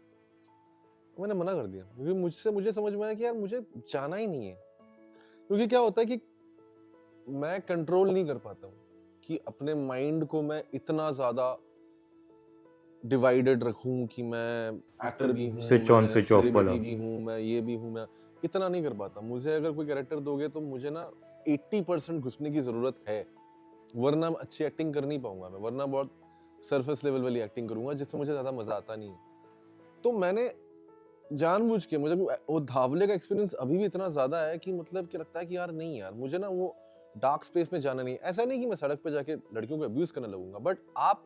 मैंने मना कर दिया क्योंकि मुझे समझ में आया कि यार मुझे जाना ही नहीं है। क्योंकि क्या होता है कि मैं कंट्रोल नहीं कर पाता हूँ कि अपने माइंड को मैं इतना ज्यादा डिवाइडेड रखूं कि मैं एक्टर भी हूँ, स्विच ऑन मैं स्विच ऑफ वाला। सेलिब्रिटी भी हूँ, मैं ये भी हूँ, मैं इतना नहीं कर पाता। मुझे अगर कोई कैरेक्टर दोगे तो मुझे ना 80% घुसने की जरूरत है, वरना मैं अच्छी एक्टिंग कर नहीं पाऊंगा। मैं वरना बहुत सरफेस लेवल वाली एक्टिंग करूंगा जिसमें मुझे ज्यादा मजा आता नहीं है। तो मैंने जानबूझ के, मुझे वो धावले का एक्सपीरियंस अभी भी इतना ज्यादा है कि मतलब कि लगता है कि यार नहीं यार, मुझे ना वो डार्क स्पेस में जाना नहीं है। ऐसा नहीं कि मैं सड़क पे जाके लड़कियों को अब्यूज करने लगूंगा, बट आप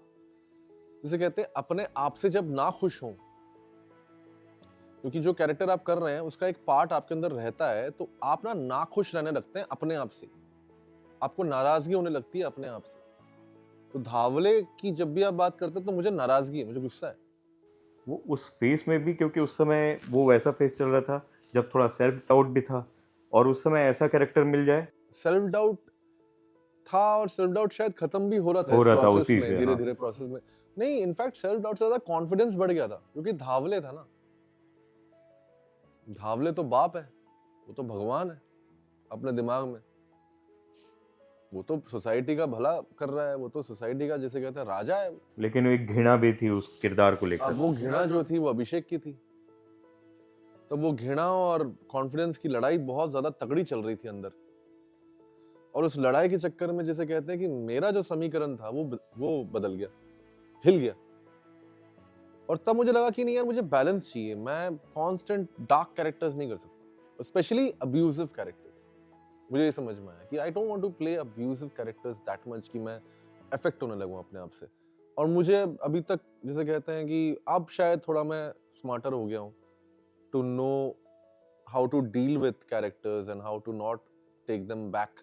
जिसे कहते हैं अपने आप से जब ना खुश हो, क्योंकि जो कैरेक्टर आप कर रहे हैं उसका एक पार्ट आपके अंदर रहता है, तो आप ना खुश रहने लगते हैं अपने आप से, आपको नाराजगी होने लगती है अपने आप से। तो धावले की जब भी आप बात करते हैं तो मुझे नाराजगी है, मुझे गुस्सा है। वो उस फेस में भी, क्योंकि उस समय वो वैसा फेस चल रहा था जब थोड़ा सेल्फ डाउट भी था, और उस समय ऐसा कैरेक्टर मिल जाए। सेल्फ डाउट था, और सेल्फ डाउट शायद खत्म भी हो रहा था हो इस रहा था प्रोसेस उसी में, से, धीरे हाँ। धीरे प्रोसेस में। नहीं, इनफैक्ट सेल्फ डाउट से ज्यादा कॉन्फिडेंस बढ़ गया था, क्योंकि धावले था ना। धावले तो बाप है, वो तो भगवान है अपने दिमाग में, वो तो सोसाइटी का भला कर रहा है, वो तो सोसाइटी का जिसे कहते हैं राजा है। लेकिन एक घृणा भी थी उस किरदार को अब लेकर। वो घृणा जो थी वो अभिषेक की थी। तब वो घृणा और कॉन्फिडेंस की लड़ाई बहुत ज्यादा तगड़ी चल रही थी अंदर, और उस लड़ाई के चक्कर में जिसे कहते हैं कि मेरा जो समीकरण था वो बदल गया, हिल गया। और तब मुझे लगा कि नहीं यार, मुझे बैलेंस चाहिए, मैं कांस्टेंट डार्क कैरेक्टर्स नहीं कर सकता, स्पेशली अब्यूजिव कैरेक्टर्स। मुझे ये समझ में आया कि I don't want to play abusive characters that much कि मैं अफेक्ट होने लगूं अपने आप से। और मुझे अभी तक जिसे कहते हैं कि अब शायद थोड़ा मैं स्मार्टर हो गया हूं to know how to deal with characters and how to not take them back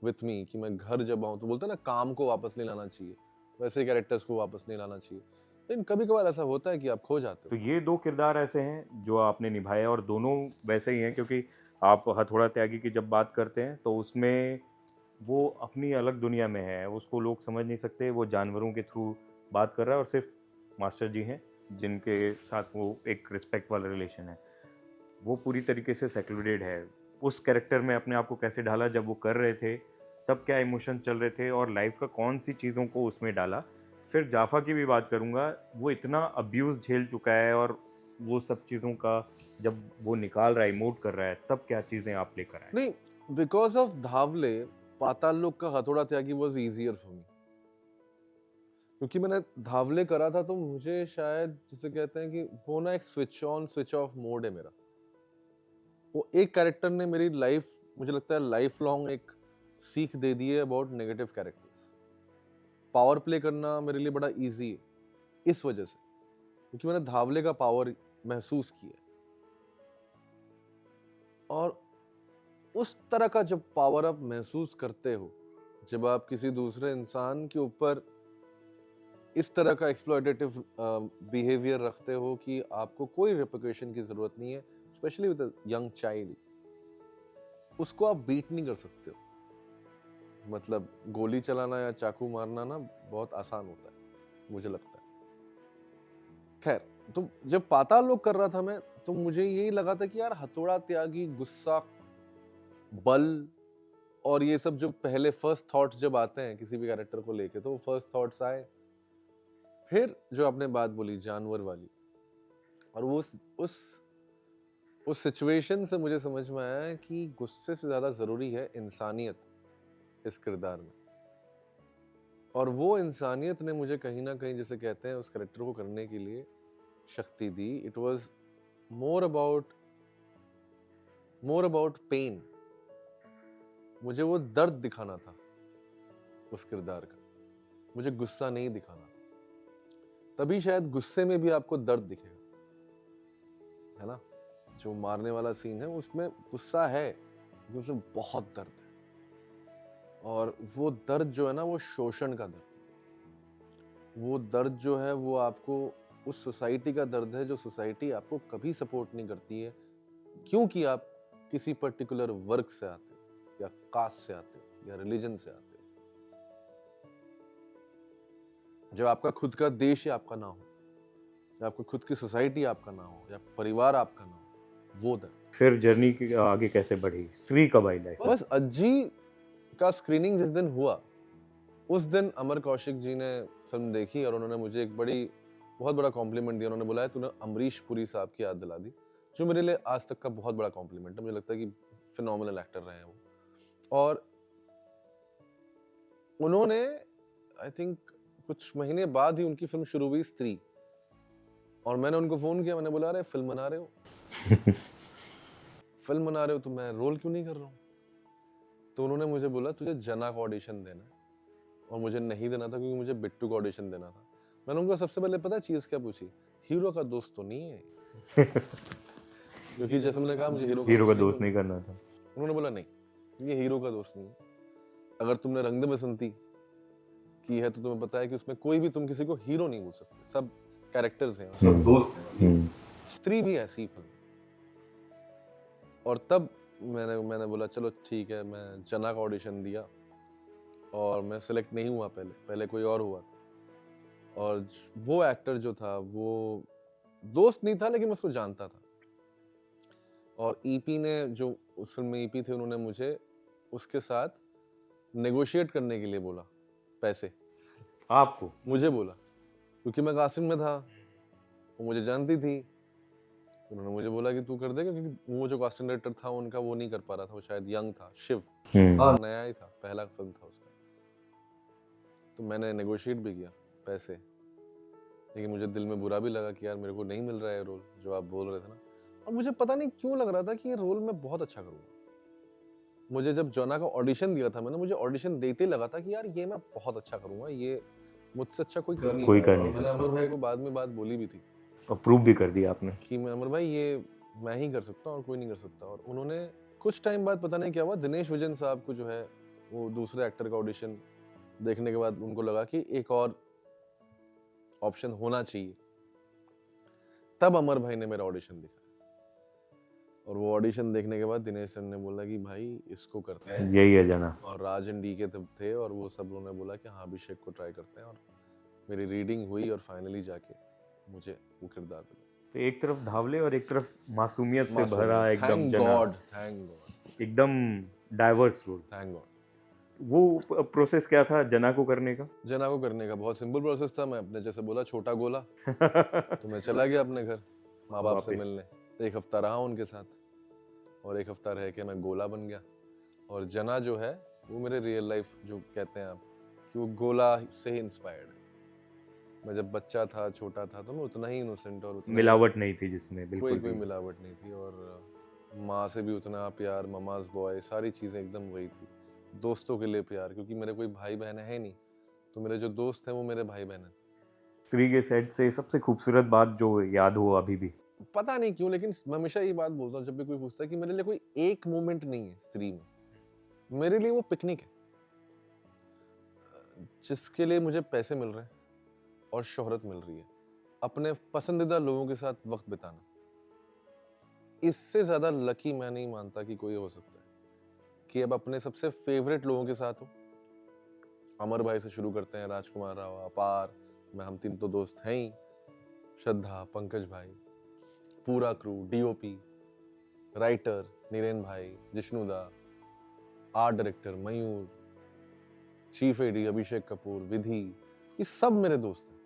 with me. कि मैं घर जब आऊं तो बोलते हैं ना, काम को वापस नहीं लाना चाहिए, वैसे कैरेक्टर्स को वापस नहीं लाना चाहिए। लेकिन कभी कभार ऐसा होता है कि आप खो जाते तो हो। ये दो किरदार ऐसे हैं जो आपने निभाए, और दोनों वैसे ही हैं, क्योंकि आप हथौड़ा त्यागी की जब बात करते हैं तो उसमें वो अपनी अलग दुनिया में है, उसको लोग समझ नहीं सकते, वो जानवरों के थ्रू बात कर रहा है, और सिर्फ मास्टर जी हैं जिनके साथ वो एक रिस्पेक्ट वाला रिलेशन है। वो पूरी तरीके से सेक्लुडेड है। उस कैरेक्टर में अपने आप को कैसे ढाला जब वो कर रहे थे, तब क्या इमोशन चल रहे थे, और लाइफ का कौन सी चीज़ों को उसमें डाला। फिर जाफा की भी बात करूँगा, वो इतना अब्यूज़ झेल चुका है, और वो सब चीज़ों का जब वो निकाल रहा है, इमोट कर रहा है, तब क्या चीज़ें आप लेकर आए? नहीं, बिकॉज ऑफ धावले, पाताल लोक का हथौड़ा त्यागी वाज इजियर फॉर मी, क्योंकि मैंने धावले करा था तो मुझे शायद जिसे कहते हैं कि वो ना एक switch on switch off mode है मेरा। वो एक कैरेक्टर ने मेरी लाइफ, मुझे लगता है लाइफ लॉन्ग एक सीख दे दी है about negative characters. Power play करना मेरे लिए बड़ा इजी है इस वजह से, क्योंकि मैंने धावले का पावर महसूस किया। और उस तरह का जब पावर आप महसूस करते हो, जब आप किसी दूसरे इंसान के ऊपर इस तरह का एक्सप्लॉयटेटिव बिहेवियर रखते हो कि आपको कोई रिपरकशन की जरूरत नहीं है, specially with a young child, उसको आप बीट नहीं कर सकते हो। मतलब गोली चलाना या चाकू मारना ना बहुत आसान होता है, मुझे लगता है। खैर, तो जब पाताल लोक कर रहा था मैं, तो मुझे यही लगा था कि यार हथौड़ा त्यागी, गुस्सा, बल, और ये सब जो पहले फर्स्ट थॉट्स जब आते हैं किसी भी कैरेक्टर को लेके, तो वो फर्स्ट थॉट्स आए। फिर जो आपने बात बोली जानवर वाली, और वो उस सिचुएशन से मुझे समझ में आया कि गुस्से से ज्यादा जरूरी है इंसानियत इस किरदार में। और वो इंसानियत ने मुझे कहीं ना कहीं, जैसे कहते हैं, उस कैरेक्टर को करने के लिए शक्ति दी। It was more about pain. मुझे वो दर्द दिखाना था उस किरदार का, मुझे गुस्सा नहीं दिखाना। तभी शायद गुस्से में भी आपको दर्द दिखेगा, है ना। जो मारने वाला सीन है उसमें गुस्सा है, क्योंकि उसमें बहुत दर्द है, और वो दर्द जो है ना, वो शोषण का दर्द, वो दर्द जो है वो आपको उस सोसाइटी का दर्द है, जो सोसाइटी आपको कभी सपोर्ट नहीं करती है, क्योंकि आप किसी पर्टिकुलर वर्ग से आते हो, या कास्ट से आते हो, या रिलीजन से आते हो। जब आपका खुद का देश ही आपका ना हो, या आपको खुद की सोसाइटी आपका ना हो, या परिवार आपका ना हो, वो दर्द। फिर जर्नी की आगे कैसे बढ़ी? स्त्री कब आई लाइफ? बस अज्जी का स्क्रीनिंग जिस दिन हुआ, उस दिन अमर कौशिक जी ने फिल्म देखी और उन्होंने मुझे एक बहुत बड़ा कॉम्प्लीमेंट दिया। उन्होंने बोला है तूने अमरीश पुरी साहब की याद दिला दी, जो मेरे लिए आज तक का बहुत बड़ा कॉम्प्लीमेंट है। मुझे लगता है कि फिनोमिनल एक्टर रहे हैं वो। और उन्होंने आई थिंक कुछ महीने बाद ही उनकी फिल्म शुरू हुई, स्त्री, और मैंने उनको फोन किया, मैंने बोला अरे फिल्म बना रहे हो फिल्म बना रहे हो तो मैं रोल क्यों नहीं कर रहा हूँ? तो उन्होंने मुझे बोला तुझे जना का ऑडिशन देना है, और मुझे नहीं देना था क्योंकि मुझे बिट्टू का ऑडिशन देना था। मैंने उनको सबसे पहले पता चीज क्या पूछी, हीरो का दोस्त तो नहीं है क्योंकि जैसे मैंने कहा मुझे हीरो का दोस्त नहीं करना था। उन्होंने बोला नहीं, ये हीरो का दोस्त नहीं है। अगर तुमने रंग दे बसंती की है तो तुम्हें पता है कि उसमें कोई भी तुम किसी को हीरो नहीं बोल सकते, सब कैरेक्टर्स हैं, सब दोस्त हैं। स्त्री भी ऐसी फिल्म। और तब मैंने बोला चलो ठीक है, मैं जना का ऑडिशन दिया और मैं सिलेक्ट नहीं हुआ, पहले कोई और हुआ। और वो एक्टर जो था वो दोस्त नहीं था, लेकिन मैं उसको जानता था। और ईपी ने, जो उस फिल्म में ईपी थे, उन्होंने मुझे उसके साथ नेगोशिएट करने के लिए बोला, पैसे आपको? मुझे बोला, क्योंकि मैं कास्टिंग में था, वो मुझे जानती थी। उन्होंने मुझे बोला कि तू कर देगा, क्योंकि वो जो कास्टिंग डायरेक्टर था उनका वो नहीं कर पा रहा था, वो शायद यंग था, शिव नया ही था, पहला फिल्म था उसका। तो मैंने नेगोशिएट भी किया पैसे, लेकिन मुझे दिल में बुरा भी लगा कि यार मेरे को नहीं मिल रहा है रोल जो आप बोल रहे थे ना। और मुझे पता नहीं क्यों लग रहा था कि ये रोल मैं बहुत अच्छा करूँगा। मुझे जब जोना का ऑडिशन दिया था मैंने, मुझे ऑडिशन देते लगा था कि यार ये मैं बहुत अच्छा करूँगा, ये मुझसे अच्छा कोई कर नहीं सकता। मैंने अमर भाई को बाद में बात बोली भी थी, अप्रूव भी कर दिया आपने कि मैं अमर भाई ये मैं ही कर सकता हूँ और कोई नहीं कर सकता। और उन्होंने कुछ टाइम बाद पता नहीं क्या हुआ, दिनेश विजन साहब को जो है वो दूसरे एक्टर का ऑडिशन देखने के बाद उनको लगा कि एक और ऑप्शन होना चाहिए। तब अमर भाई ने मेरा ऑडिशन देखा, और वो ऑडिशन देखने के बाद दिनेश सर ने बोला कि भाई इसको करते हैं, यही है जना। और राज एंड डी के थे, और वो सब लोगों ने बोला कि हाँ अभिषेक को ट्राई करते हैं। और मेरी रीडिंग हुई और फाइनली जाके मुझे वो किरदार मिला। तो एक तरफ धावले और एक तरफ मासूमियत से भरा एकदम जना, थैंक गॉड, एकदम डाइवर्स रोल। Thank God. वो प्रोसेस क्या था जना को करने का? जना को करने का बहुत सिंपल प्रोसेस था। मैं अपने जैसे बोला छोटा गोला तो मैं चला गया अपने घर माँ बाप से मिलने। एक हफ्ता रहा उनके साथ, और एक हफ्ता रह के मैं गोला बन गया। और जना जो है वो मेरे रियल लाइफ, जो कहते हैं आप कि वो गोला से ही इंस्पायर्ड है। मैं जब बच्चा था, छोटा था, तो मैं उतना ही इनोसेंट और उतना मिलावट नहीं थी जिसमें, बिल्कुल कोई मिलावट नहीं थी। और माँ से भी उतना प्यार, ममाज बॉय, सारी चीज़ें एकदम वही थी। दोस्तों के लिए प्यार, क्योंकि मेरे कोई भाई बहन है नहीं, तो मेरे जो दोस्त हैं वो मेरे भाई बहन हैं। स्त्री के सेट से सबसे खूबसूरत बात जो याद हो अभी भी? पता नहीं क्यों, लेकिन मैं हमेशा ये बात बोलता हूँ जब भी कोई पूछता है कि मेरे लिए कोई एक मोमेंट नहीं है स्त्री में, मेरे लिए वो पिकनिक है जिसके लिए मुझे पैसे मिल रहे हैं और शोहरत मिल रही है, अपने पसंदीदा लोगों के साथ वक्त बिताना। इससे ज्यादा लकी मैं नहीं मानता कि कोई हो सकता है, कि अब अपने सबसे फेवरेट लोगों के साथ हो। अमर भाई से शुरू करते हैं, राजकुमार राव, अपार, हम तीन तो दोस्त हैं ही, श्रद्धा, पंकज भाई, पूरा क्रू, डीओपी, राइटर नीरेन भाई, जिष्णुदा, आर्ट डायरेक्टर मयूर, चीफ एडी अभिषेक कपूर, विधि, ये सब मेरे दोस्त हैं।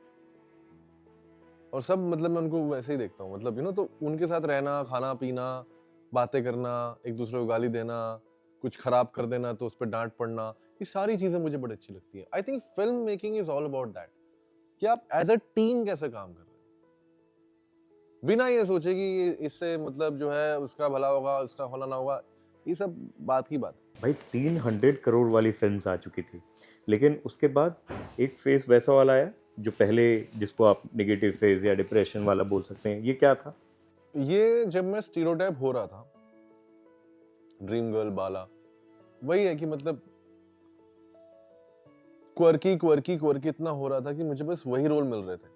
और सब मतलब मैं उनको वैसे ही देखता हूँ, मतलब तो उनके साथ रहना, खाना पीना, बातें करना, एक दूसरे को गाली देना, कुछ खराब कर देना तो उस पर डांट पड़ना, ये सारी चीजें मुझे बड़ी अच्छी लगती है। I think film making is all about that, कि आप एज अ टीम कैसे काम कर रहे हैं, बिना ये सोचे कि इससे मतलब जो है उसका भला होगा, उसका फलाना होगा, ये सब बात की बात। भाई 300 करोड़ वाली फिल्म आ चुकी थी, लेकिन उसके बाद एक फेज वैसा वाला आया जो पहले, जिसको आप नेगेटिव फेज या डिप्रेशन वाला बोल सकते हैं, ये क्या था? ये जब मैं स्टीरियोटाइप हो रहा था, ड्रीम गर्ल, बाला, वही है कि मतलब क्वर्की इतना हो रहा था कि मुझे बस वही रोल मिल रहे थे।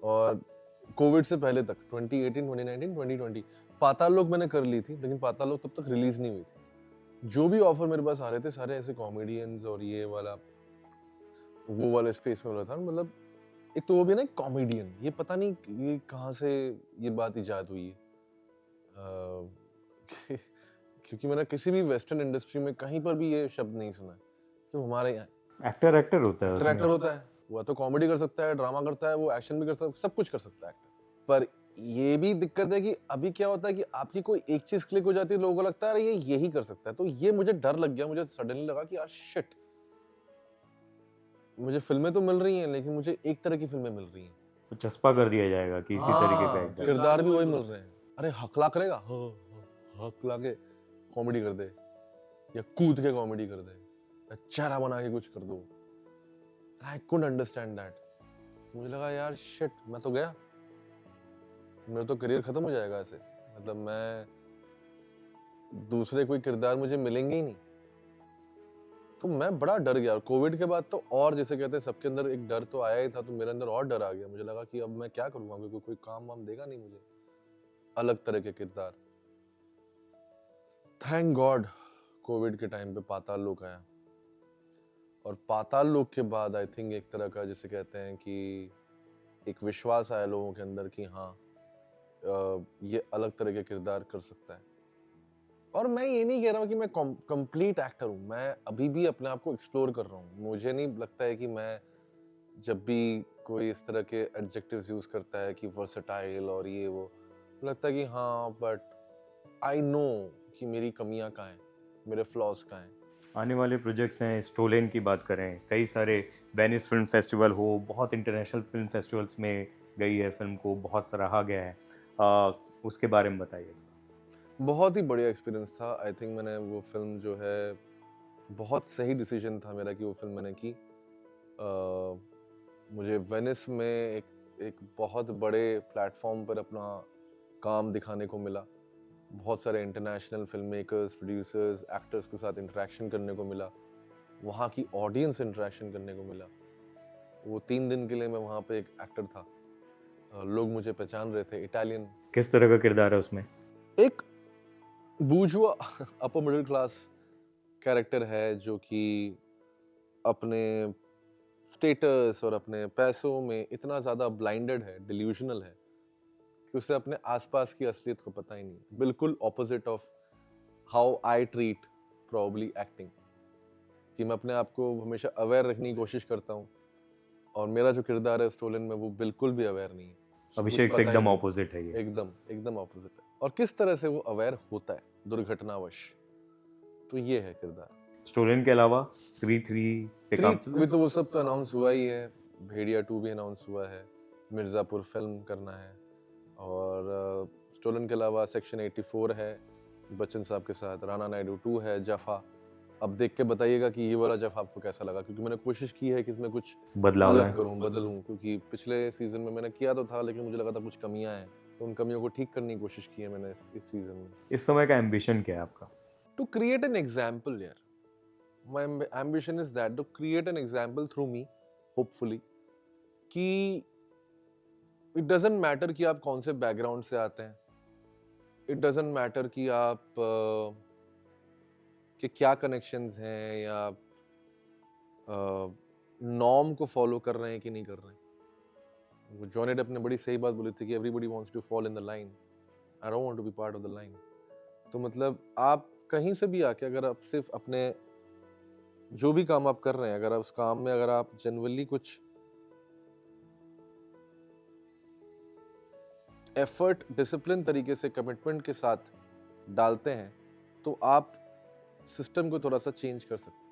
और कोविड से पहले तक 2018, 2019, 2020 पाताल लोक मैंने कर ली थी, लेकिन पाताल लोक तब तक रिलीज नहीं हुई थी। जो भी ऑफर मेरे पास आ रहे थे सारे ऐसे कॉमेडियंस और ये वाला वो वाले स्पेस में हो रहा था। मतलब एक तो वो भी ना कॉमेडियन, ये पता नहीं ये कहाँ से ये बात इजाद हुई है। क्योंकि मैंने किसी भी वेस्टर्न इंडस्ट्री में कहीं पर भी ये शब्द नहीं सुना है, सिर्फ हमारे यहाँ। एक्टर होता है एक्टर उसमें। होता है, वो तो कॉमेडी कर सकता है, ड्रामा करता है, वो एक्शन भी कर सकता है, सब कुछ कर सकता है एक्टर। पर ये भी दिक्कत है कि अभी क्या होता है कि आपकी कोई एक चीज क्लिक हो जाती है, लोगों को लगता है अरे ये यही कर सकता है। तो ये मुझे डर लग गया, मुझे सडनली लगा कि यार शिट, मुझे फिल्में तो मिल रही हैं लेकिन मुझे एक तरह की फिल्में मिल रही हैं। तो चस्पा कर दिया जाएगा कि इसी तरीके का एक्टर। किरदार भी वही मिल रहे हैं। अरे हकला करेगा, हकला के कॉमेडी कर दे, या कूद के कॉमेडी कर दे, या चेहरा बना के कुछ कर दो। I couldn't understand that. मुझे लगा यार शिट, मैं तो गया, मेरा तो करियर खत्म हो जाएगा ऐसे। मतलब मैं दूसरे कोई किरदार मुझे मिलेंगे ही नहीं। तो मैं बड़ा डर गया। और कोविड के बाद तो और जैसे कहते हैं सबके अंदर एक डर तो आया ही था, तो मेरे अंदर और डर आ गया। मुझे लगा कि अब मैं क्या करूंगा, कोई काम वाम देगा नहीं मुझे अलग तरह के किरदार। थैंक गॉड कोविड के टाइम पे पाताल लोक आया। और पाताल लोक के बाद आई थिंक एक तरह का जैसे कहते हैं कि एक विश्वास आया लोगों के अंदर कि हाँ ये अलग तरह के किरदार कर सकता है। और मैं ये नहीं कह रहा हूँ कि मैं कंप्लीट एक्टर हूँ, मैं अभी भी अपने आप को एक्सप्लोर कर रहा हूँ। मुझे नहीं लगता है कि मैं जब भी कोई इस तरह के एडजेक्टिव्स यूज करता है कि वर्सेटाइल और ये वो, लगता है कि हाँ बट आई नो कि मेरी कमियां कहाँ हैं, मेरे फ्लॉज कहाँ हैं। आने वाले प्रोजेक्ट्स हैं, स्टोलेन की बात करें, कई सारे वेनिस फिल्म फेस्टिवल हो, बहुत इंटरनेशनल फिल्म फेस्टिवल्स में गई है फिल्म को, बहुत सराहा गया है। उसके बारे में बताइए। बहुत ही बढ़िया एक्सपीरियंस था। आई थिंक मैंने वो फिल्म जो है, बहुत सही डिसीजन था मेरा कि वो फिल्म मैंने की। मुझे वेनिस में एक बहुत बड़े प्लेटफॉर्म पर अपना काम दिखाने को मिला। बहुत सारे international film makers, producers, actors के साथ इंटरेक्शन करने को मिला, वहाँ की ऑडियंस इंटरेक्शन करने को मिला। वो 3 दिन के लिए मैं वहाँ पे एक एक्टर था। लोग मुझे पहचान रहे थे। इटालियन, किस तरह का किरदार है उसमें? एक बूर्जुआ अपर मिडिल क्लास कैरेक्टर है जो कि अपने स्टेटस और अपने पैसों में इतना ज़्यादा ब्लाइंडेड है, डिल्यूजनल है कि उसे अपने आसपास की असलियत को पता ही नहीं। बिल्कुल opposite of how I treat probably acting, कि मैं अपने आप को हमेशा अवेयर रखने की कोशिश करता हूँ। और मेरा जो किरदार है स्टोलन में वो बिल्कुल भी अवेयर नहीं है। उसे कुछ अभिषेक से पता ही एकदम नहीं। ऑपोजिट है ये। एकदम ऑपोजिट है। और किस तरह से वो अवेयर होता है दुर्घटनावश, तो ये है किरदार। स्टोलेन के अलावा स्त्री 3 पे काम। अभी तो वो सब तो अनाउंस हुआ ही है, भेड़िया 2 भी अनाउंस हुआ है, मिर्ज़ापुर फिल्म करना है। और स्टोलन के अलावा सेक्शन 84 है बच्चन साहब के साथ, राणा नायडू 2 है, जफा। अब देख के बताइएगा कि ये वाला जफा आपको कैसा लगा, क्योंकि मैंने कोशिश की है कि इसमें कुछ बदलाव अलग है। करूं, बदलूं। क्योंकि पिछले सीजन में मैंने किया तो था लेकिन मुझे लगा था कुछ कमियां हैं, तो उन कमियों को ठीक करने की कोशिश की है मैंने इस सीजन में। इस समय का एम्बिशन क्या है आपका? टू क्रिएट एन एग्जाम्पल यार, my ambition is that to create an example through me, hopefully, कि it doesn't matter कि आप कौन से बैकग्राउंड से आते हैं, it doesn't matter कि आप कि क्या कनेक्शंस हैं या नॉर्म को फॉलो कर रहे हैं कि नहीं कर रहे हैं। वो जॉनी डेप ने बड़ी सही बात बोली थी कि everybody wants to fall in the line, I don't want to be part of the line. तो मतलब आप कहीं से भी आके अगर आप सिर्फ अपने जो भी काम आप कर रहे हैं, अगर आप उस काम में अगर आप जनरली कुछ एफर्ट, डिसिप्लिन तरीके से, कमिटमेंट के साथ डालते हैं, तो आप सिस्टम को थोड़ा सा चेंज कर सकते हैं।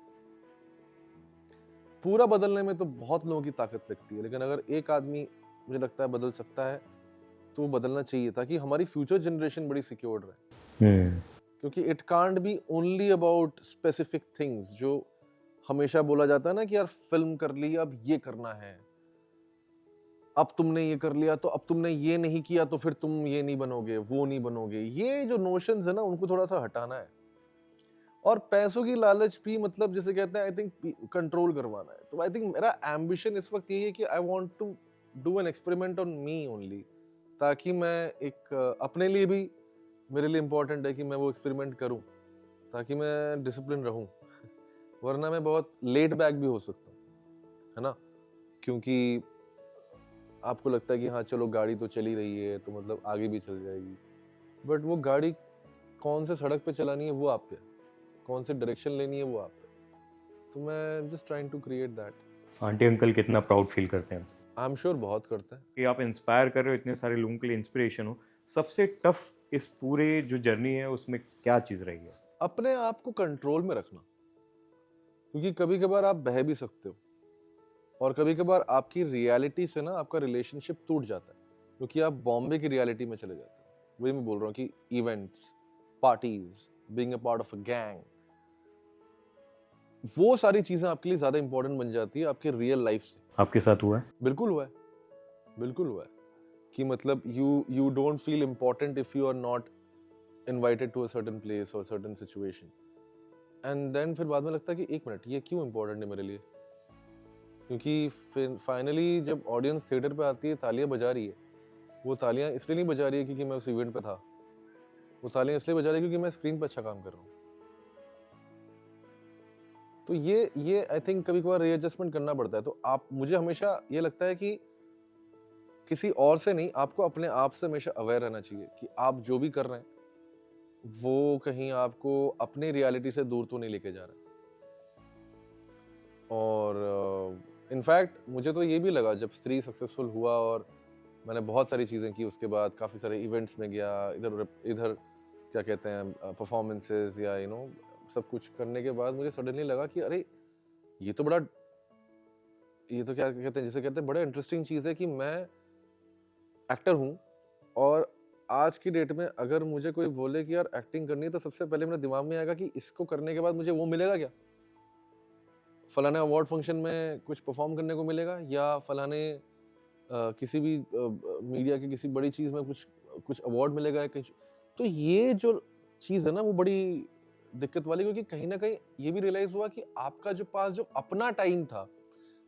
पूरा बदलने में तो बहुत लोगों की ताकत लगती है, लेकिन अगर एक आदमी मुझे लगता है बदल सकता है तो वो बदलना चाहिए, ताकि हमारी फ्यूचर जनरेशन बड़ी सिक्योर्ड रहे। क्योंकि it can't be only about specific things, जो हमेशा बोला जाता है ना कि यार फिल्म कर ली अब ये करना है। अब तुमने ये कर लिया तो अब तुमने ये नहीं किया तो फिर तुम ये नहीं बनोगे, वो नहीं बनोगे। ये जो नोशंस है ना, उनको थोड़ा सा हटाना है। और पैसों की लालच भी, मतलब जैसे कहते हैं, आई थिंक कंट्रोल करवाना है। तो आई थिंक मेरा एम्बिशन इस वक्त यही है कि I want to do an experiment on me only, ताकि मैं एक अपने लिए भी, मेरे लिए इंपॉर्टेंट है कि मैं वो एक्सपेरिमेंट करूं, ताकि मैं डिसिप्लिन रहूं। वरना मैं बहुत लेट बैक भी हो सकता हूं, है ना? क्योंकि आपको लगता है कि हाँ चलो गाड़ी तो चली रही है तो मतलब आगे भी चल जाएगी, बट वो गाड़ी कौन से सड़क पे चलानी है वो आप पे है, कौन से डायरेक्शन लेनी है वो आप पे है। तो मैं just trying to create that. Aunty uncle कितना प्राउड फील करते हैं आई एम श्योर बहुत करते हैं। कि आप इंस्पायर कर रहे हो, इतने सारे लोगों के लिए इंस्पिरेशन हो। सबसे टफ इस पूरे जो जर्नी है उसमें क्या चीज़ रही है? अपने आप को कंट्रोल में रखना, क्योंकि कभी कभार आप बह भी सकते हो, और कभी कभार आपकी रियलिटी से ना आपका रिलेशनशिप टूट जाता है, क्योंकि आप बॉम्बे की रियलिटी में चले जाते हो। वही मैं बोल रहा हूँ कि events, parties, being a part of a gang, वो सारी चीजें आपके लिए ज्यादा इंपॉर्टेंट बन जाती है आपके रियल लाइफ से। आपके साथ हुआ है? बिल्कुल हुआ है, बिल्कुल हुआ है। कि मतलब you don't feel important if you are not invited to a certain place और सर्टेन सिचुएशन, एंड देन फिर बाद में लगता है कि एक मिनट, ये क्यों इम्पोर्टेंट है मेरे लिए? क्योंकि फाइनली जब ऑडियंस थिएटर पे आती है, तालियां बजा रही है, वो तालियां इसलिए नहीं बजा रही है क्योंकि मैं उस इवेंट पे था, वो तालियां इसलिए बजा रही है क्योंकि मैं स्क्रीन पे अच्छा काम कर रहा हूँ। तो ये आई थिंक कभी कभार रीएडजस्टमेंट करना पड़ता है। तो आप, मुझे हमेशा ये लगता है कि किसी और से नहीं, आपको अपने आप से हमेशा अवेयर रहना चाहिए कि आप जो भी कर रहे हैं वो कहीं आपको अपनी रियलिटी से दूर तो नहीं लेके जा रहा है। और इनफैक्ट मुझे तो ये भी लगा जब स्त्री सक्सेसफुल हुआ और मैंने बहुत सारी चीज़ें की, उसके बाद काफ़ी सारे इवेंट्स में गया, इधर इधर क्या कहते हैं, परफॉर्मेंसेस या सब कुछ करने के बाद मुझे सडनली लगा कि अरे ये तो बड़ा, ये तो क्या कहते हैं, जिसे कहते हैं बड़ा इंटरेस्टिंग चीज़ है कि मैं एक्टर हूँ, और आज की डेट में अगर मुझे कोई बोले कि यार एक्टिंग करनी है, तो सबसे पहले मेरे दिमाग में आएगा कि इसको करने के बाद मुझे वो मिलेगा क्या? फलाने अवार्ड फंक्शन में कुछ परफॉर्म करने को मिलेगा, या फलाने किसी भी मीडिया की किसी बड़ी चीज में कुछ कुछ अवार्ड मिलेगा या कुछ। तो ये जो चीज है ना, वो बड़ी दिक्कत वाली, क्योंकि कहीं ना कहीं ये भी रियलाइज हुआ कि आपका जो पास जो अपना टाइम था,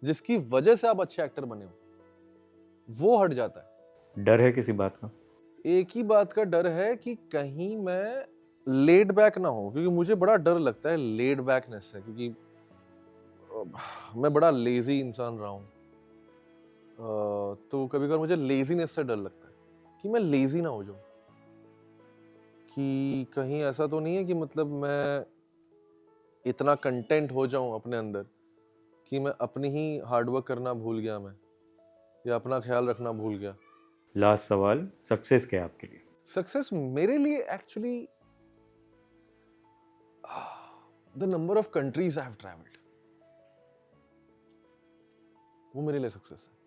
जिसकी वजह से आप अच्छे एक्टर बने हो, वो हट जाता है। डर है किसी बात का? एक ही बात का डर है कि कहीं मैं लेड बैक ना हो, क्योंकि मुझे बड़ा डर लगता है लेड बैकनेस से, क्योंकि मैं बड़ा लेजी इंसान रहा हूँ। तो कभी कभार मुझे लेजीनेस से डर लगता है कि मैं लेजी ना हो जाऊं, कि कहीं ऐसा तो नहीं है कि मतलब मैं इतना कंटेंट हो जाऊं अपने अंदर कि मैं अपनी ही हार्डवर्क करना भूल गया, मैं या अपना ख्याल रखना भूल गया। लास्ट सवाल, सक्सेस क्या है आपके लिए? सक्सेस मेरे लिए actually the number of countries I have travelled, वो मेरे लिए सक्सेस है।